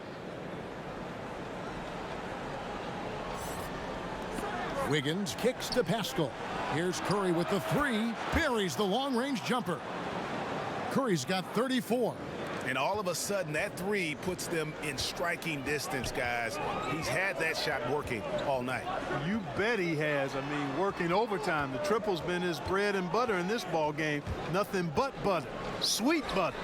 Wiggins kicks to Pascal. Here's Curry with the 3. Buries the long-range jumper. Curry's got 34. And all of a sudden, that 3 puts them in striking distance, guys. He's had that shot working all night. You bet he has. I mean, working overtime. The triple's been his bread and butter in this ball game. Nothing but butter. Sweet butter.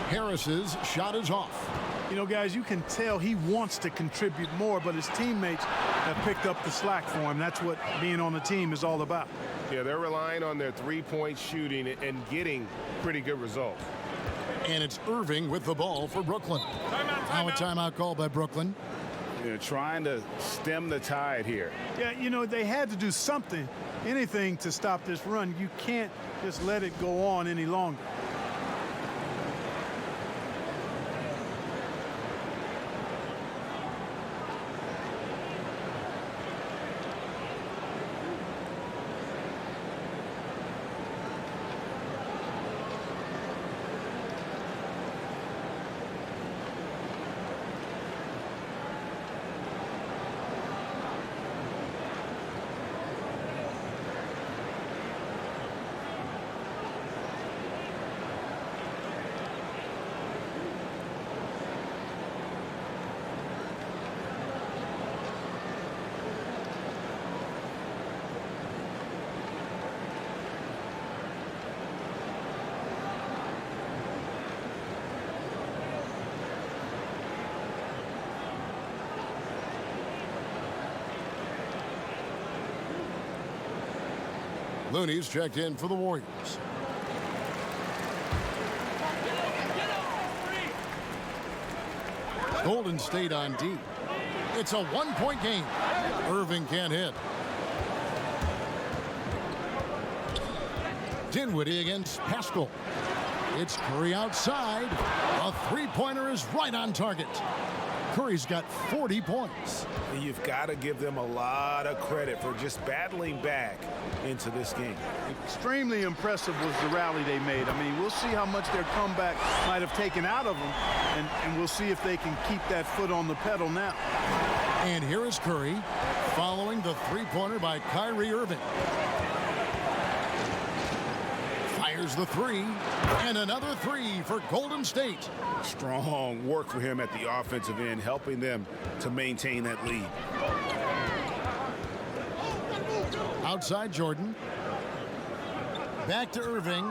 Harris's shot is off. You know, guys, you can tell he wants to contribute more, but his teammates have picked up the slack for him. That's what being on the team is all about. Yeah, they're relying on their three-point shooting and getting pretty good results. And it's Irving with the ball for Brooklyn. Now a timeout call by Brooklyn. They're trying to stem the tide here. Yeah, you know, they had to do something, anything to stop this run. You can't just let it go on any longer. Looney's checked in for the Warriors. Golden State on D. It's a one-point game. Irving can't hit. Dinwiddie against Pascal. It's Curry outside. A three-pointer is right on target. Curry's got 40 points. You've got to give them a lot of credit for just battling back into this game. Extremely impressive was the rally they made. I mean, we'll see how much their comeback might have taken out of them, and we'll see if they can keep that foot on the pedal now. And here is Curry following the three-pointer by Kyrie Irving. Fires the 3, and another 3 for Golden State. Strong work for him at the offensive end, helping them to maintain that lead. Outside Jordan. Back to Irving.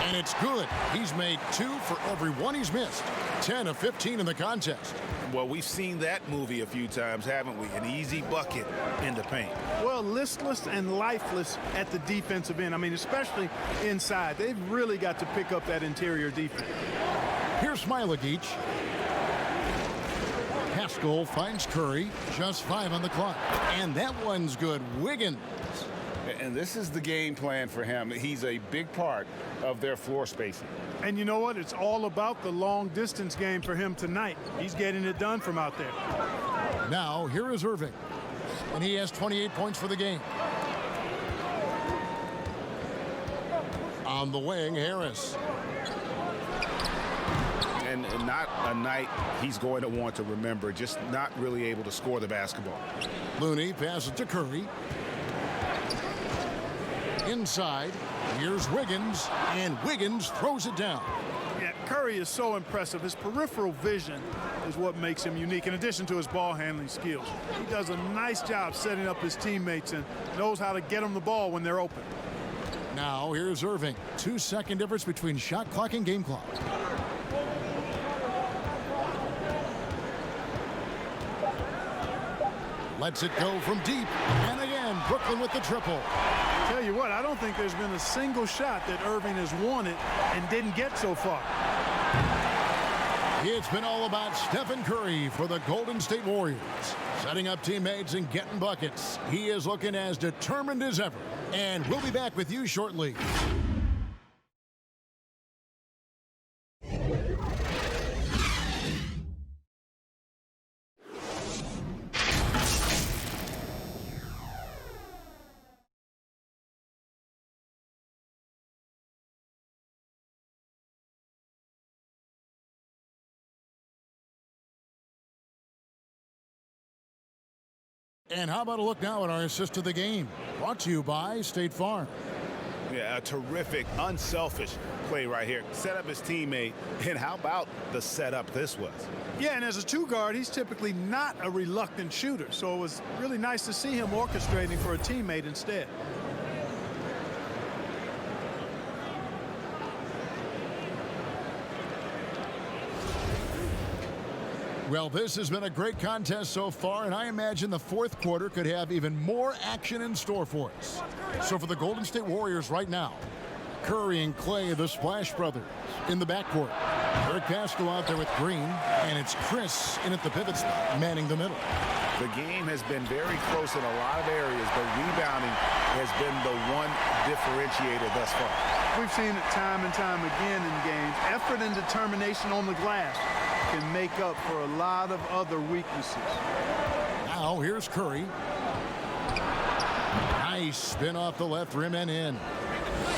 And it's good. He's made 2 for every 1 he's missed. 10 of 15 in the contest. Well, we've seen that movie a few times, haven't we? An easy bucket in the paint. Well, listless and lifeless at the defensive end. I mean, especially inside. They've really got to pick up that interior defense. Here's Smailagic. Haskell finds Curry. Just 5 on the clock. And that one's good. Wiggins. And this is the game plan for him. He's a big part of their floor spacing. And you know what? It's all about the long distance game for him tonight. He's getting it done from out there. Now, here is Irving. And he has 28 points for the game. On the wing, Harris. And not a night he's going to want to remember, just not really able to score the basketball. Looney passes to Curry. Inside, here's Wiggins, and Wiggins throws it down. Yeah, Curry is so impressive. His peripheral vision is what makes him unique, in addition to his ball handling skills. He does a nice job setting up his teammates and knows how to get them the ball when they're open. Now, here's Irving. 2-second difference between shot clock and game clock. Lets it go from deep. And again, Brooklyn with the triple. Tell you what, I don't think there's been a single shot that Irving has wanted and didn't get so far. It's been all about Stephen Curry for the Golden State Warriors. Setting up teammates and getting buckets. He is looking as determined as ever. And we'll be back with you shortly. And how about a look now at our assist of the game? Brought to you by State Farm. Yeah, a terrific, unselfish play right here. Set up his teammate, and how about the setup this was? Yeah, and as a 2-guard, he's typically not a reluctant shooter, so it was really nice to see him orchestrating for a teammate instead. Well, this has been a great contest so far, and I imagine the fourth quarter could have even more action in store for us. So for the Golden State Warriors right now, Curry and Klay, the Splash Brothers, in the backcourt. Eric Pascal out there with Green, and it's Chris in at the pivot spot, manning the middle. The game has been very close in a lot of areas, but rebounding has been the one differentiator thus far. We've seen it time and time again in games. Effort and determination on the glass can make up for a lot of other weaknesses. Now here's Curry. Nice spin off the left rim and in.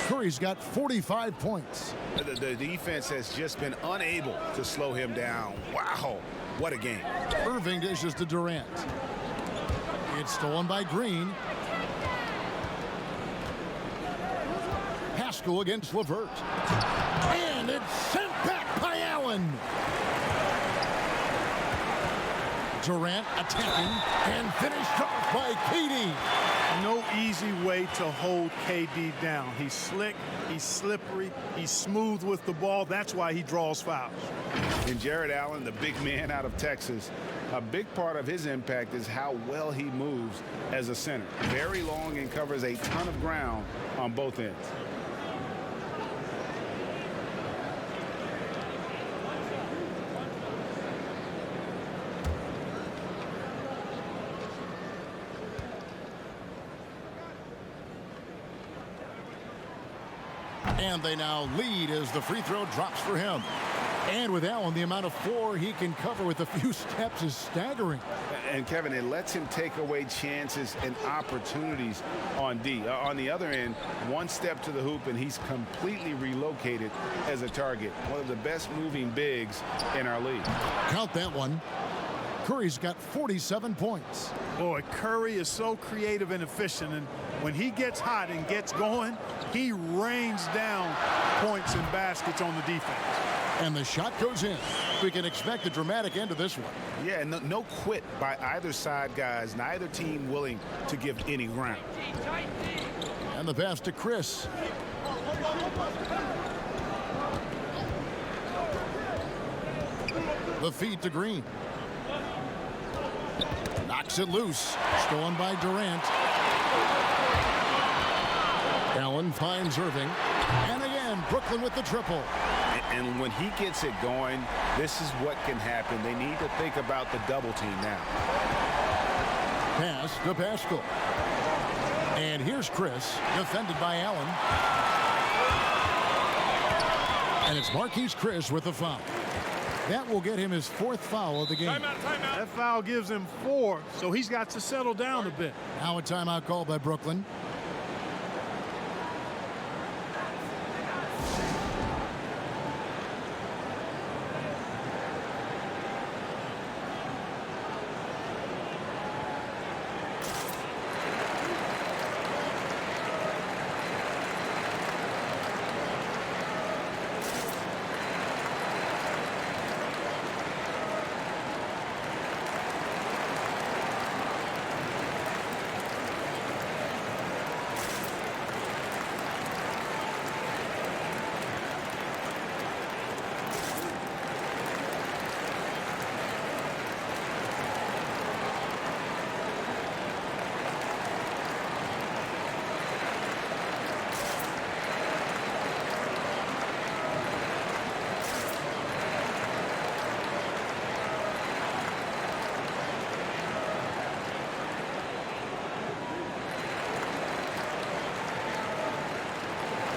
Curry's got 45 points. The defense has just been unable to slow him down. Wow, what a game. Irving dishes to Durant. It's stolen by Green. Haskell against LeVert. And it's sent back by Allen. Durant attacking and finished off by KD. No easy way to hold KD down. He's slick, he's slippery, he's smooth with the ball. That's why he draws fouls. And Jared Allen, the big man out of Texas, a big part of his impact is how well he moves as a center. Very long and covers a ton of ground on both ends. And they now lead as the free throw drops for him. And with Allen, the amount of floor he can cover with a few steps is staggering. And Kevin, it lets him take away chances and opportunities on D. On the other end, one step to the hoop and he's completely relocated as a target. One of the best moving bigs in our league. Count that one. Curry's got 47 points. Boy, Curry is so creative and efficient, and when he gets hot and gets going, he rains down points and baskets on the defense. And the shot goes in. We can expect a dramatic end to this one. Yeah, no quit by either side, guys. Neither team willing to give any ground. And the pass to Chris. The feed to Green. Knocks it loose. Stolen by Durant. Allen finds Irving. And again, Brooklyn with the triple. And when he gets it going, this is what can happen. They need to think about the double team now. Pass to Pascal. And here's Chris, defended by Allen. And it's Marquise Chris with the foul. That will get him his 4th foul of the game. Timeout. That foul gives him 4, so he's got to settle down a bit. Now a timeout called by Brooklyn.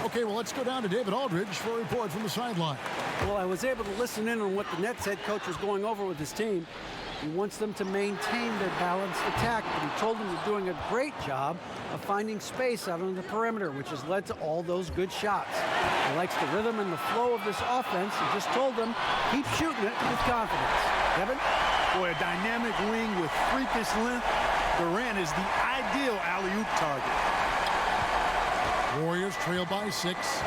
Okay, well, let's go down to David Aldridge for a report from the sideline. Well, I was able to listen in on what the Nets head coach was going over with his team. He wants them to maintain their balanced attack, but he told them they're doing a great job of finding space out on the perimeter, which has led to all those good shots. He likes the rhythm and the flow of this offense. He just told them, keep shooting it with confidence. Kevin? Boy, a dynamic wing with freakish length. Durant is the ideal alley-oop target. Warriors trail by 6.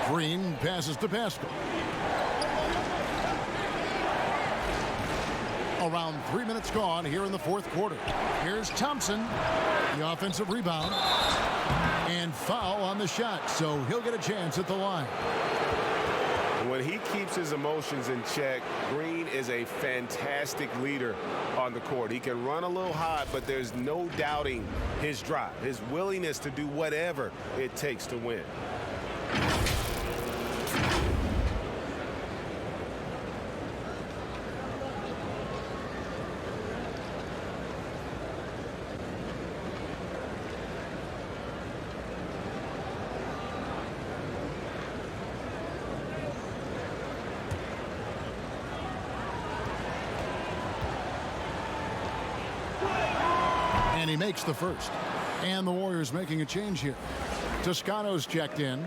Green passes to Pascal. Around 3 minutes gone here in the 4th quarter. Here's Thompson, the offensive rebound, and foul on the shot, so he'll get a chance at the line. When he keeps his emotions in check, Green is a fantastic leader on the court. He can run a little hot, but there's no doubting his drive, his willingness to do whatever it takes to win. And he makes the first. And the Warriors making a change here. Toscano's checked in.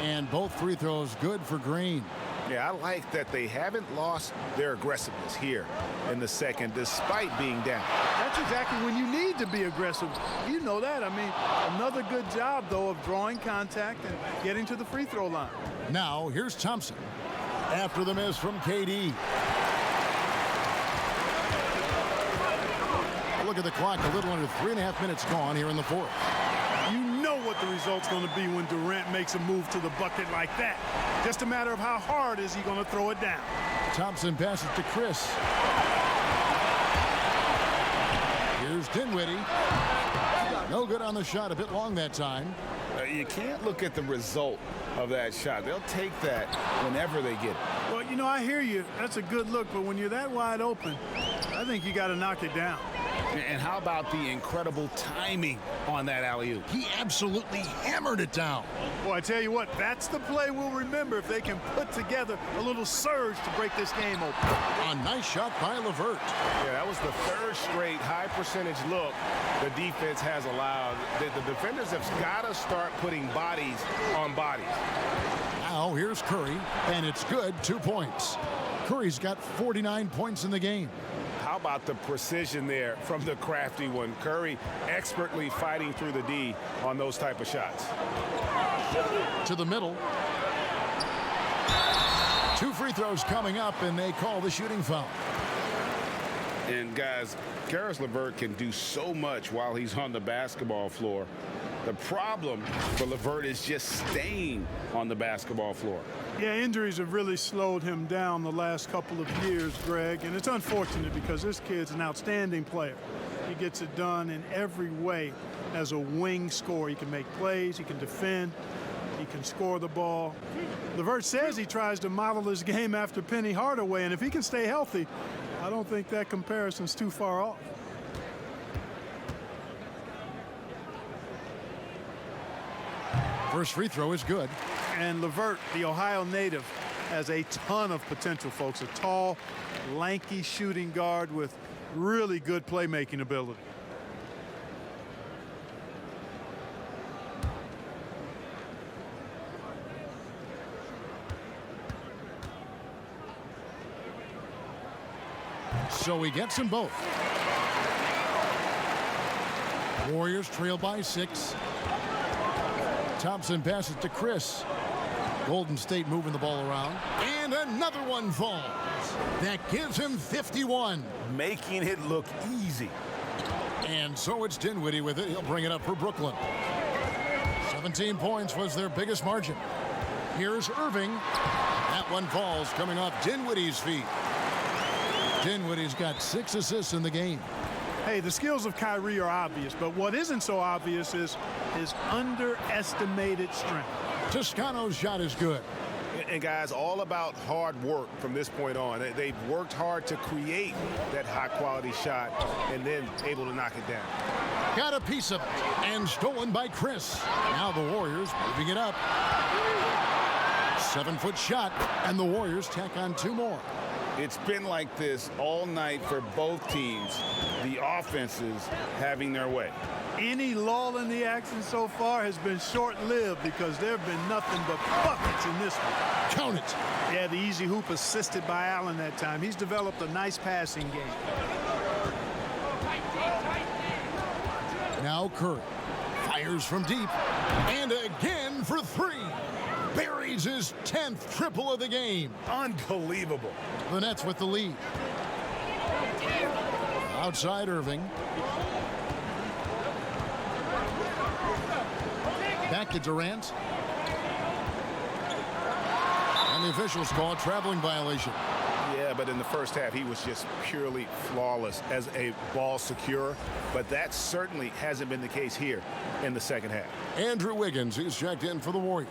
And both free throws good for Green. Yeah, I like that they haven't lost their aggressiveness here in the second, despite being down. That's exactly when you need to be aggressive. You know that. I mean, another good job, though, of drawing contact and getting to the free throw line. Now, here's Thompson. After the miss from KD. Look at the clock, a little under 3.5 minutes gone here in the 4th. You know what the result's going to be when Durant makes a move to the bucket like that. Just a matter of how hard is he going to throw it down. Thompson passes to Chris. Here's Dinwiddie. No good on the shot, a bit long that time. You can't look at the result of that shot. They'll take that whenever they get it. Well, you know, I hear you. That's a good look, but when you're that wide open, I think you got to knock it down. And how about the incredible timing on that alley-oop? He absolutely hammered it down. Well, I tell you what, that's the play we'll remember if they can put together a little surge to break this game open. A nice shot by LeVert. Yeah, that was the third straight high-percentage look the defense has allowed. The defenders have got to start putting bodies on bodies. Now here's Curry, and it's good, 2 points. Curry's got 49 points in the game. How about the precision there from the crafty one? Curry expertly fighting through the D on those type of shots. To the middle. 2 free throws coming up, and they call the shooting foul. And guys, Karis LeVert can do so much while he's on the basketball floor. The problem for LeVert is just staying on the basketball floor. Yeah, injuries have really slowed him down the last couple of years, Greg, and it's unfortunate because this kid's an outstanding player. He gets it done in every way as a wing scorer. He can make plays, he can defend, he can score the ball. LeVert says he tries to model his game after Penny Hardaway, and if he can stay healthy, I don't think that comparison's too far off. First free throw is good. And LeVert, the Ohio native, has a ton of potential, folks. A tall, lanky shooting guard with really good playmaking ability. So he gets them both. Warriors trail by 6. Thompson passes to Chris. Golden State moving the ball around. And another one falls. That gives him 51. Making it look easy. And so it's Dinwiddie with it. He'll bring it up for Brooklyn. 17 points was their biggest margin. Here's Irving. That one falls, coming off Dinwiddie's feet. Dinwiddie's got 6 assists in the game. Hey, the skills of Kyrie are obvious, but what isn't so obvious is his underestimated strength. Toscano's shot is good. And guys, all about hard work from this point on. They've worked hard to create that high-quality shot and then able to knock it down. Got a piece of it and stolen by Chris. Now the Warriors moving it up. 7-foot shot, and the Warriors tack on 2 more. It's been like this all night for both teams. The offenses having their way. Any lull in the action so far has been short-lived because there have been nothing but buckets in this one. Count it. Yeah, the easy hoop assisted by Allen that time. He's developed a nice passing game. Now Curry fires from deep, and again for 3. Buries his 10th triple of the game. Unbelievable. The Nets with the lead. Outside Irving. Back to Durant. And the officials call a traveling violation. Yeah, but in the first half, he was just purely flawless as a ball securer. But that certainly hasn't been the case here in the second half. Andrew Wiggins, he's checked in for the Warriors.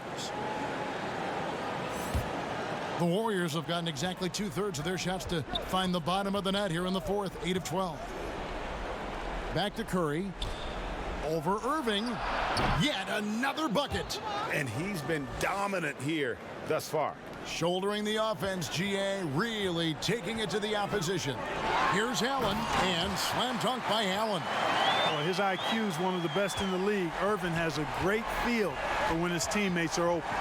The Warriors have gotten exactly 2/3 of their shots to find the bottom of the net here in the 4th, 8 of 12. Back to Curry. Over Irving. Yet another bucket. And he's been dominant here thus far. Shouldering the offense, GA really taking it to the opposition. Here's Allen, and slam dunk by Allen. Well, his IQ is one of the best in the league. Irving has a great feel for when his teammates are open.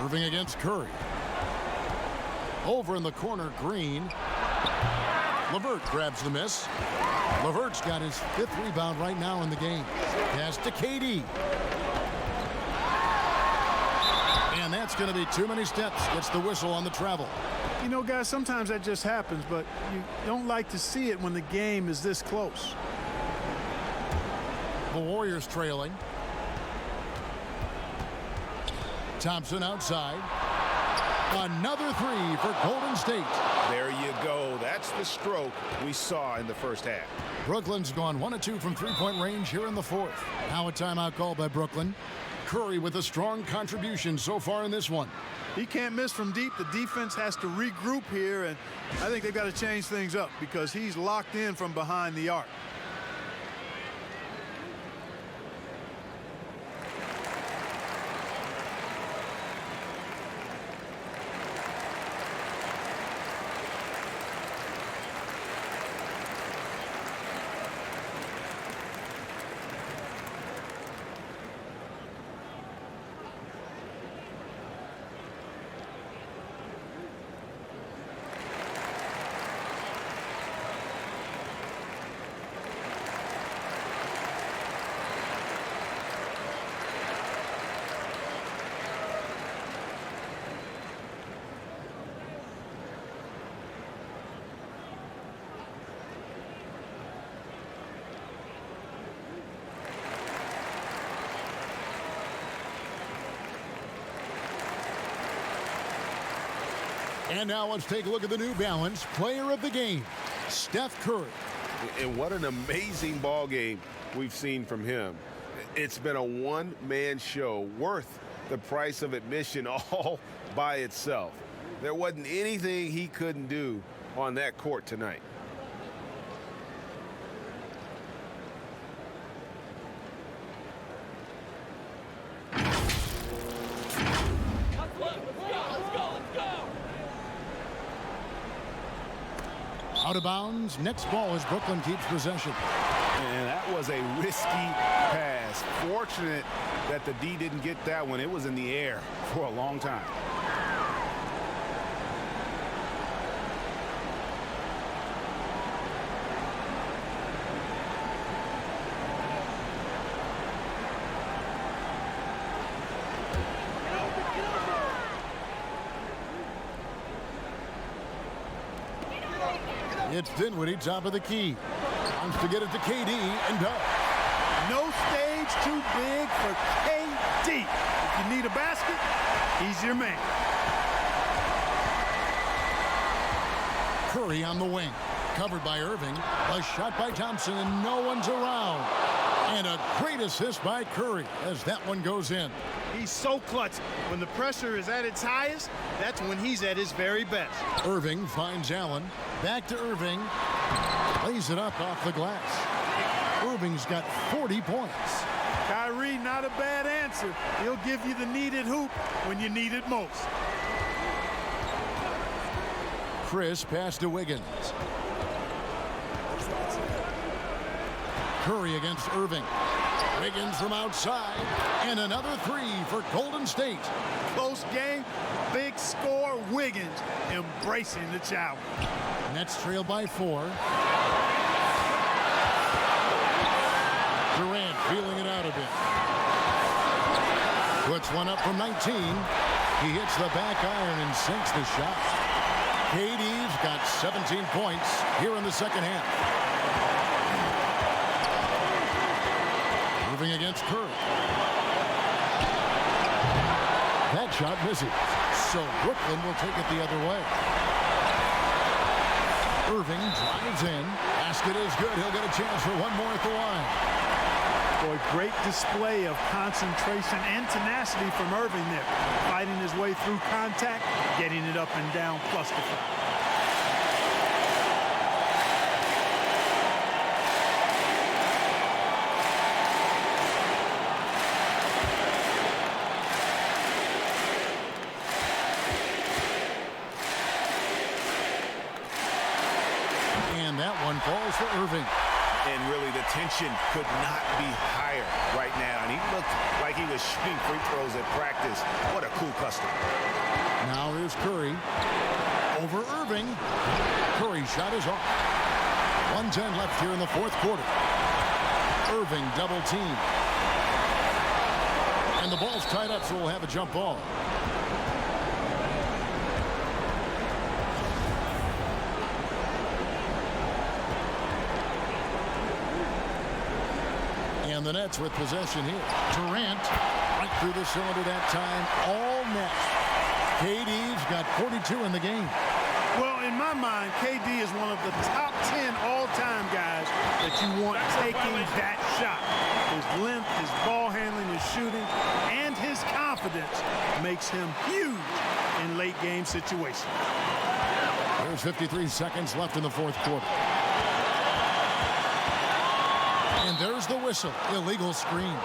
Irving against Curry. Over in the corner, Green. LeVert grabs the miss. LeVert's got his 5th rebound right now in the game. Pass to KD. And that's going to be too many steps. Gets the whistle on the travel. You know, guys, sometimes that just happens, but you don't like to see it when the game is this close. The Warriors trailing. Thompson outside. Another 3 for Golden State. There you go. That's the stroke we saw in the first half. Brooklyn's gone 1 of 2 from 3-point range here in the 4th. Now a timeout called by Brooklyn. Curry with a strong contribution so far in this one. He can't miss from deep. The defense has to regroup here, and I think they've got to change things up because he's locked in from behind the arc. And now let's take a look at the New Balance player of the game, Steph Curry. And what an amazing ball game we've seen from him. It's been a one-man show worth the price of admission all by itself. There wasn't anything he couldn't do on that court tonight. Out of bounds. Next ball as Brooklyn keeps possession. And that was a risky pass. Fortunate that the D didn't get that one. It was in the air for a long time. It's Dinwiddie, top of the key. Wants to get it to KD and does. No stage too big for KD. If you need a basket, he's your man. Curry on the wing. Covered by Irving. A shot by Thompson, and no one's around. And a great assist by Curry as that one goes in. He's so clutch. When the pressure is at its highest, that's when he's at his very best. Irving finds Allen. Back to Irving. Lays it up off the glass. Irving's got 40 points. Kyrie, not a bad answer. He'll give you the needed hoop when you need it most. Chris pass to Wiggins. Curry against Irving. Wiggins from outside. And another three for Golden State. Close game, big score. Wiggins embracing the challenge. Nets trail by 4. Durant feeling it out a bit. Puts one up from 19. He hits the back iron and sinks the shot. KD's got 17 points here in the second half. Moving against Curry. That shot misses. So Brooklyn will take it the other way. Irving drives in. Basket is good. He'll get a chance for one more at the line. Boy, great display of concentration and tenacity from Irving there. Fighting his way through contact, getting it up and down, plus the foul. And that one falls for Irving. And really, the tension could not be higher right now. And he looked like he was shooting free throws at practice. What a cool customer. Now here's Curry. Over Irving. Curry's shot is off. 1:10 left here in the fourth quarter. Irving double team. And the ball's tied up, so we'll have a jump ball. And the Nets with possession here. Durant right through the cylinder that time. All net. KD's got 42 in the game. Well, in my mind, KD is one of the top 10 all-time guys that that you want taking that shot. His length, his ball handling, his shooting, and his confidence makes him huge in late game situations. There's 53 seconds left in the fourth quarter. And there's the whistle. Illegal screen.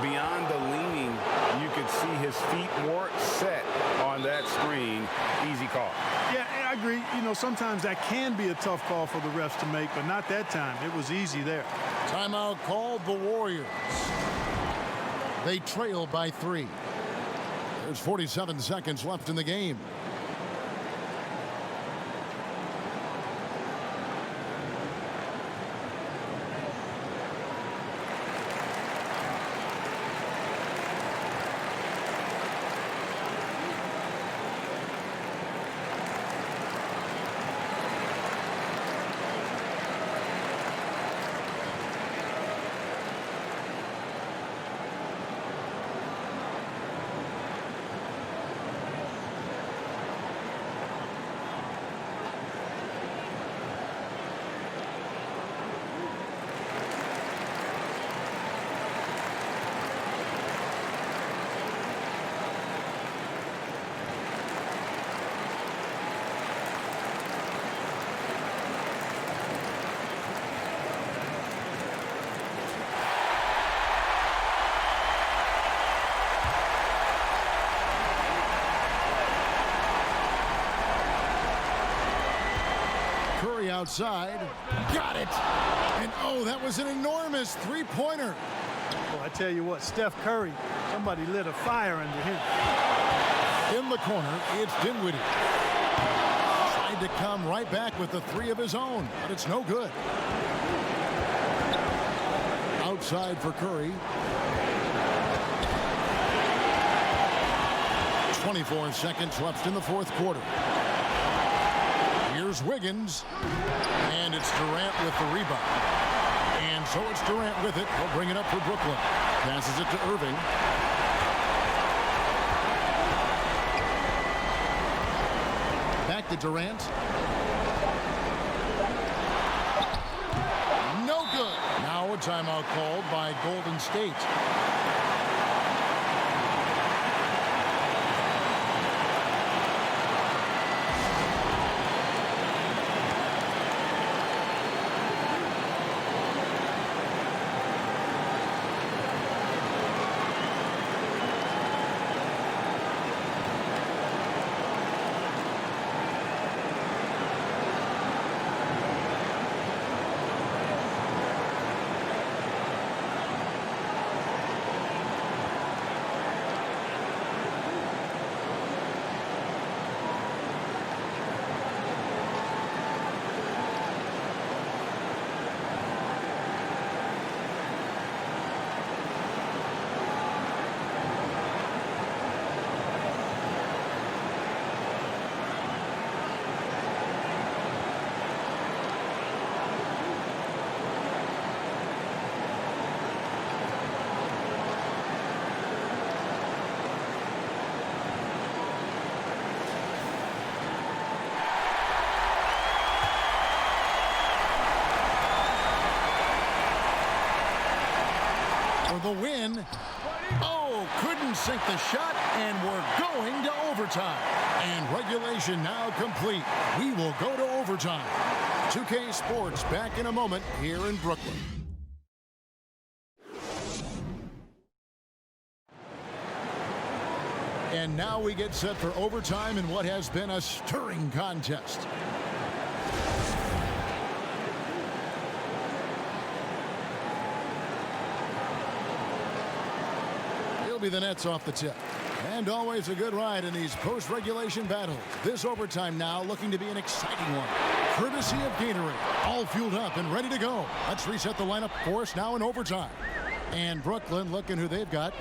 Beyond the leaning, you could see his feet more set on that screen. Easy call. Yeah, I agree. You know, sometimes that can be a tough call for the refs to make, but not that time. It was easy there. Timeout called the Warriors. They trail by 3. There's 47 seconds left in the game. Outside, got it, and oh, that was an enormous three-pointer. Well, I tell you what, Steph Curry, somebody lit a fire under him. In the corner, it's Dinwiddie. Tried to come right back with the three of his own, but it's no good. Outside for Curry. 24 seconds left in the fourth quarter. Here's Wiggins, and it's Durant with the rebound. And so it's Durant with it. He'll bring it up for Brooklyn. Passes it to Irving. Back to Durant. No good. Now a timeout called by Golden State. The win. Oh, couldn't sink the shot, and we're going to overtime. And regulation now complete. We will go to overtime. 2K Sports back in a moment here in Brooklyn. And now we get set for overtime in what has been a stirring contest. Be the Nets off the tip. And always a good ride in these post-regulation battles. This overtime now looking to be an exciting one. Courtesy of Gatorade. All fueled up and ready to go. Let's reset the lineup for us now in overtime. And Brooklyn looking who they've got.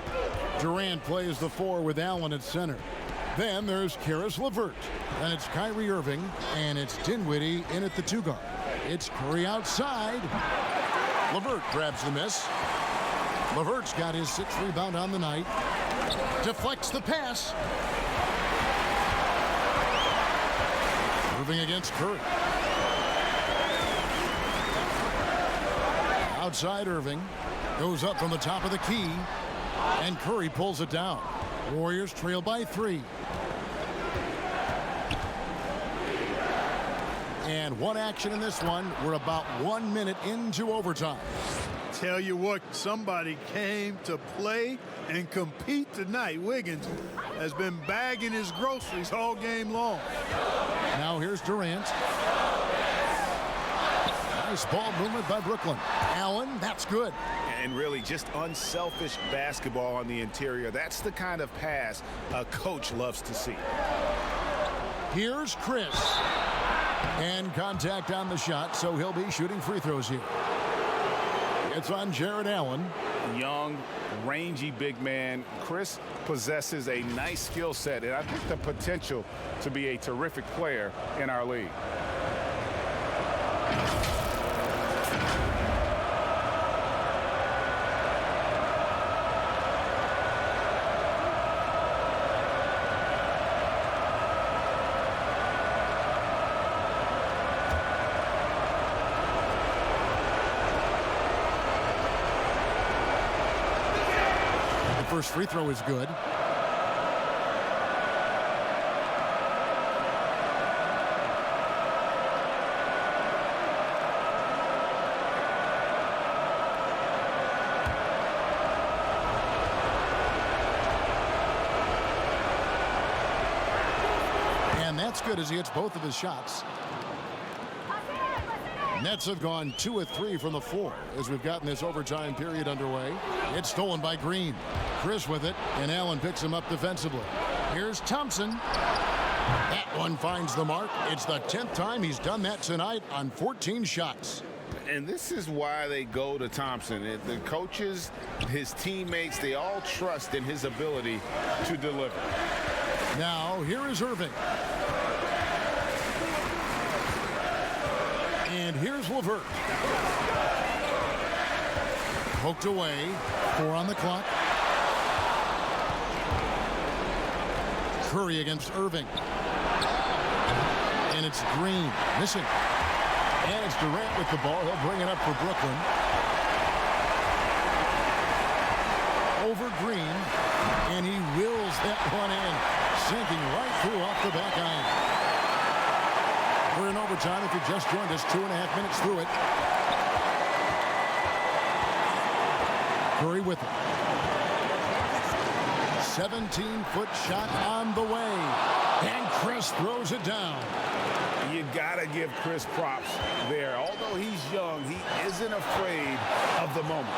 Durant plays the 4 with Allen at center. Then there's Karis LeVert. Then it's Kyrie Irving. And it's Dinwiddie in at the 2 guard. It's Curry outside. LeVert grabs the miss. LeVert's got his 6th rebound on the night. Deflects the pass. Irving against Curry. outside Irving. Goes up from the top of the key. And Curry pulls it down. Warriors trail by 3. And one action in this one. We're about 1 minute into overtime. Tell you what, somebody came to play and compete tonight. Wiggins has been bagging his groceries all game long. Now here's Durant. Nice ball movement by Brooklyn. Allen, that's good. And really just unselfish basketball on the interior. That's the kind of pass a coach loves to see. Here's Chris. And contact on the shot, so he'll be shooting free throws here. It's on Jared Allen. Young, rangy big man. Chris possesses a nice skill set, and I think the potential to be a terrific player in our league. First free throw is good. And that's good as he hits both of his shots. Nets have gone 2 of 3 from the floor as we've gotten this overtime period underway. It's stolen by Green. Chris with it, and Allen picks him up defensively. Here's Thompson. That one finds the mark. It's the 10th time he's done that tonight on 14 shots. And this is why they go to Thompson. The coaches, his teammates, they all trust in his ability to deliver. Now, here is Irving. And here's LeVert. Poked away. 4 on the clock. Curry against Irving. And it's Green. Missing. And it's Durant with the ball. He'll bring it up for Brooklyn. Over Green. And he wills that one in. Sinking right through off the back iron. We're in overtime. If you just joined us, 2.5 minutes through it. Curry with it. 17-foot shot on the way. And Chris throws it down. You got to give Chris props there. Although he's young, he isn't afraid of the moment.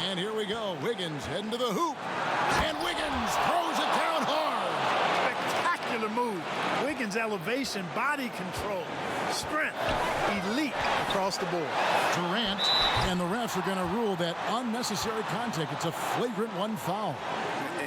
And here we go. Wiggins heading to the hoop. And Wiggins throws it down hard. Spectacular move. Wiggins' elevation, body control, strength, elite across the board. Durant, and the refs are going to rule that unnecessary contact. It's a flagrant 1 foul.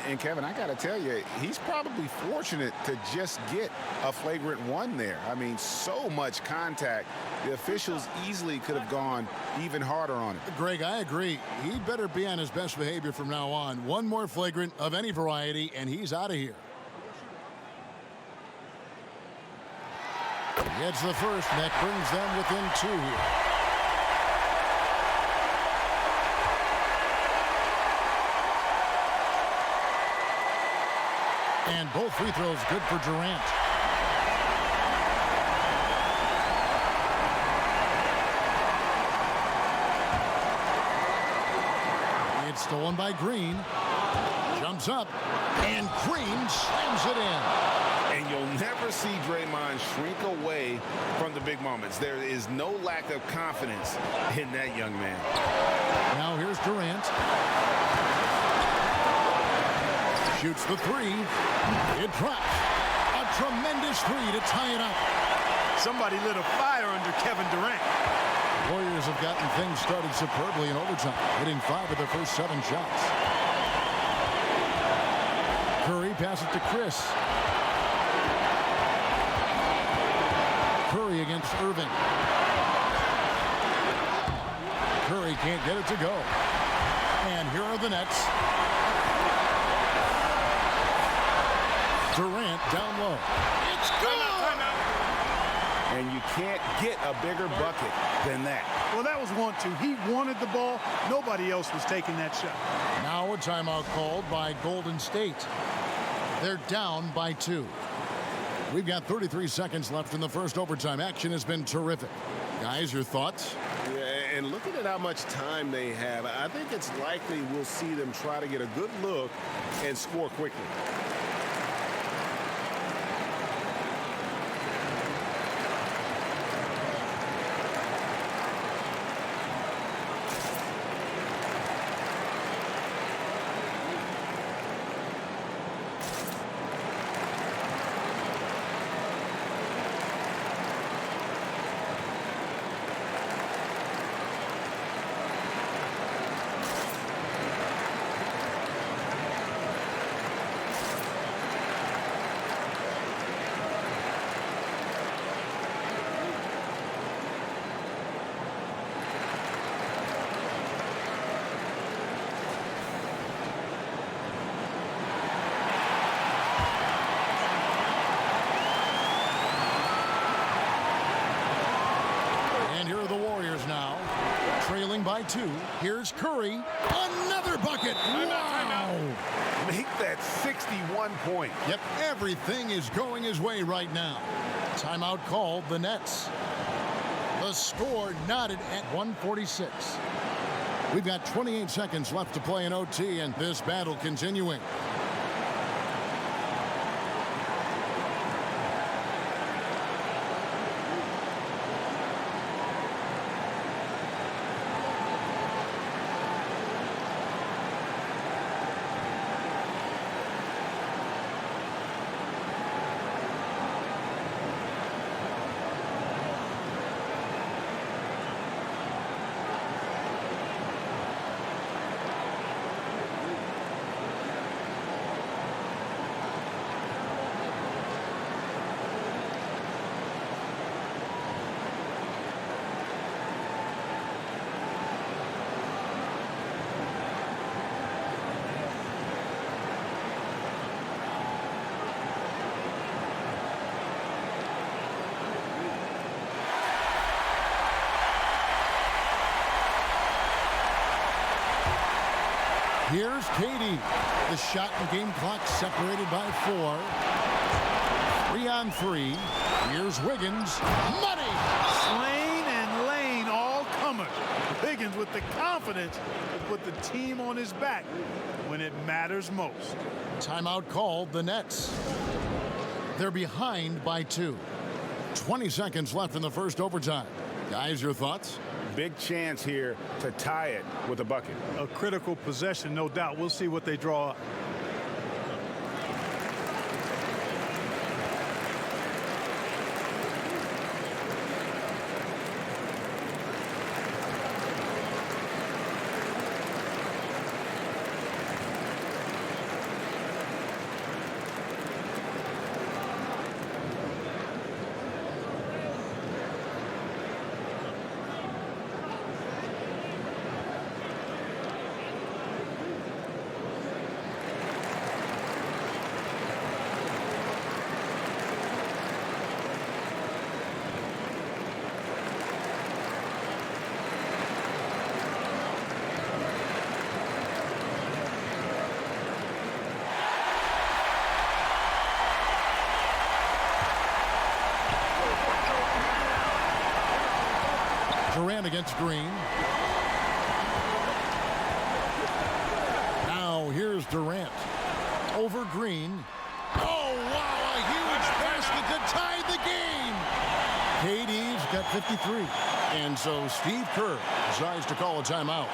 And Kevin, I got to tell you, he's probably fortunate to just get a flagrant 1 there. I mean, so much contact. The officials easily could have gone even harder on it. Greg, I agree. He'd better be on his best behavior from now on. One more flagrant of any variety, and he's out of here. Gets the first, and that brings them within 2 here. And both free throws good for Durant. It's stolen by Green. Jumps up, and Green slams it in. And you'll never see Draymond shrink away from the big moments. There is no lack of confidence in that young man. Now here's Durant. Shoots the 3. It drops. A tremendous 3 to tie it up. Somebody lit a fire under Kevin Durant. Warriors have gotten things started superbly in overtime, hitting 5 of their first 7 shots. Curry passes to Chris. Curry against Irving. Curry can't get it to go. And here are the Nets. Durant down low. It's good! and you can't get a bigger bucket than that. Well, that was 1-2. He wanted the ball. Nobody else was taking that shot. Now a timeout called by Golden State. They're down by 2. We've got 33 seconds left in the first overtime. Action has been terrific. Guys, your thoughts? Yeah, and looking at how much time they have, I think it's likely we'll see them try to get a good look and score quickly. By 2. Here's Curry. Another bucket. Wow. Make that 61 point. Yep, everything is going his way right now. Timeout called the Nets. The score knotted at 146. We've got 28 seconds left to play in OT, and this battle continuing. Here's Katie. The shot and game clock separated by 4. 3 on 3. Here's Wiggins. Money! Slane and Lane all comers. Wiggins with the confidence to put the team on his back when it matters most. Timeout called the Nets. They're behind by 2. 20 seconds left in the first overtime. Guys, your thoughts? Big chance here to tie it with a bucket. A critical possession, no doubt. We'll see what they draw up. Durant against Green. Now here's Durant. Over Green. Oh, wow, a huge basket to tie the game. KD's got 53. And so Steve Kerr decides to call a timeout.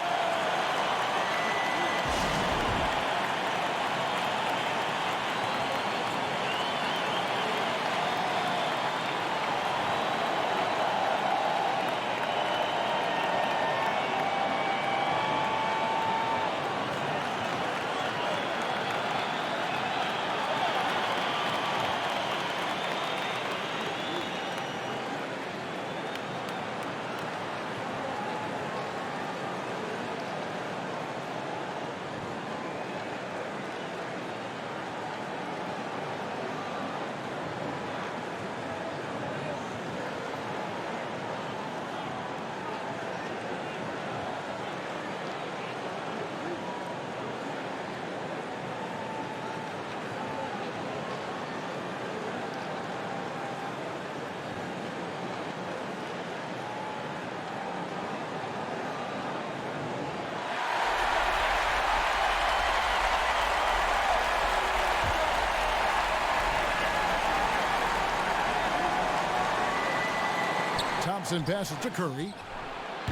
Thompson passes to Curry.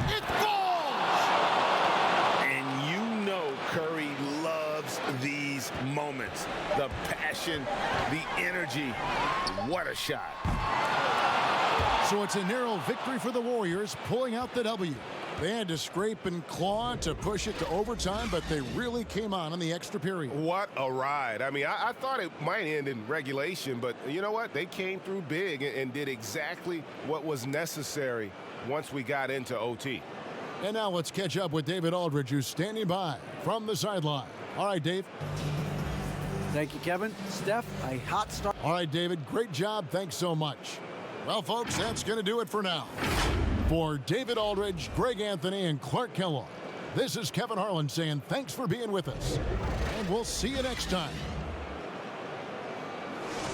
It falls! And you know Curry loves these moments. The passion, the energy. What a shot. So it's a narrow victory for the Warriors, pulling out the W. They had to scrape and claw to push it to overtime, but they really came on in the extra period. What a ride. I mean, I thought it might end in regulation, but you know what? They came through big and did exactly what was necessary once we got into OT. And now let's catch up with David Aldridge, who's standing by from the sideline. All right, Dave. Thank you, Kevin. Steph, a hot start. All right, David, great job. Thanks so much. Well, folks, that's going to do it for now. For David Aldridge, Greg Anthony, and Clark Kellogg, this is Kevin Harlan saying thanks for being with us. And we'll see you next time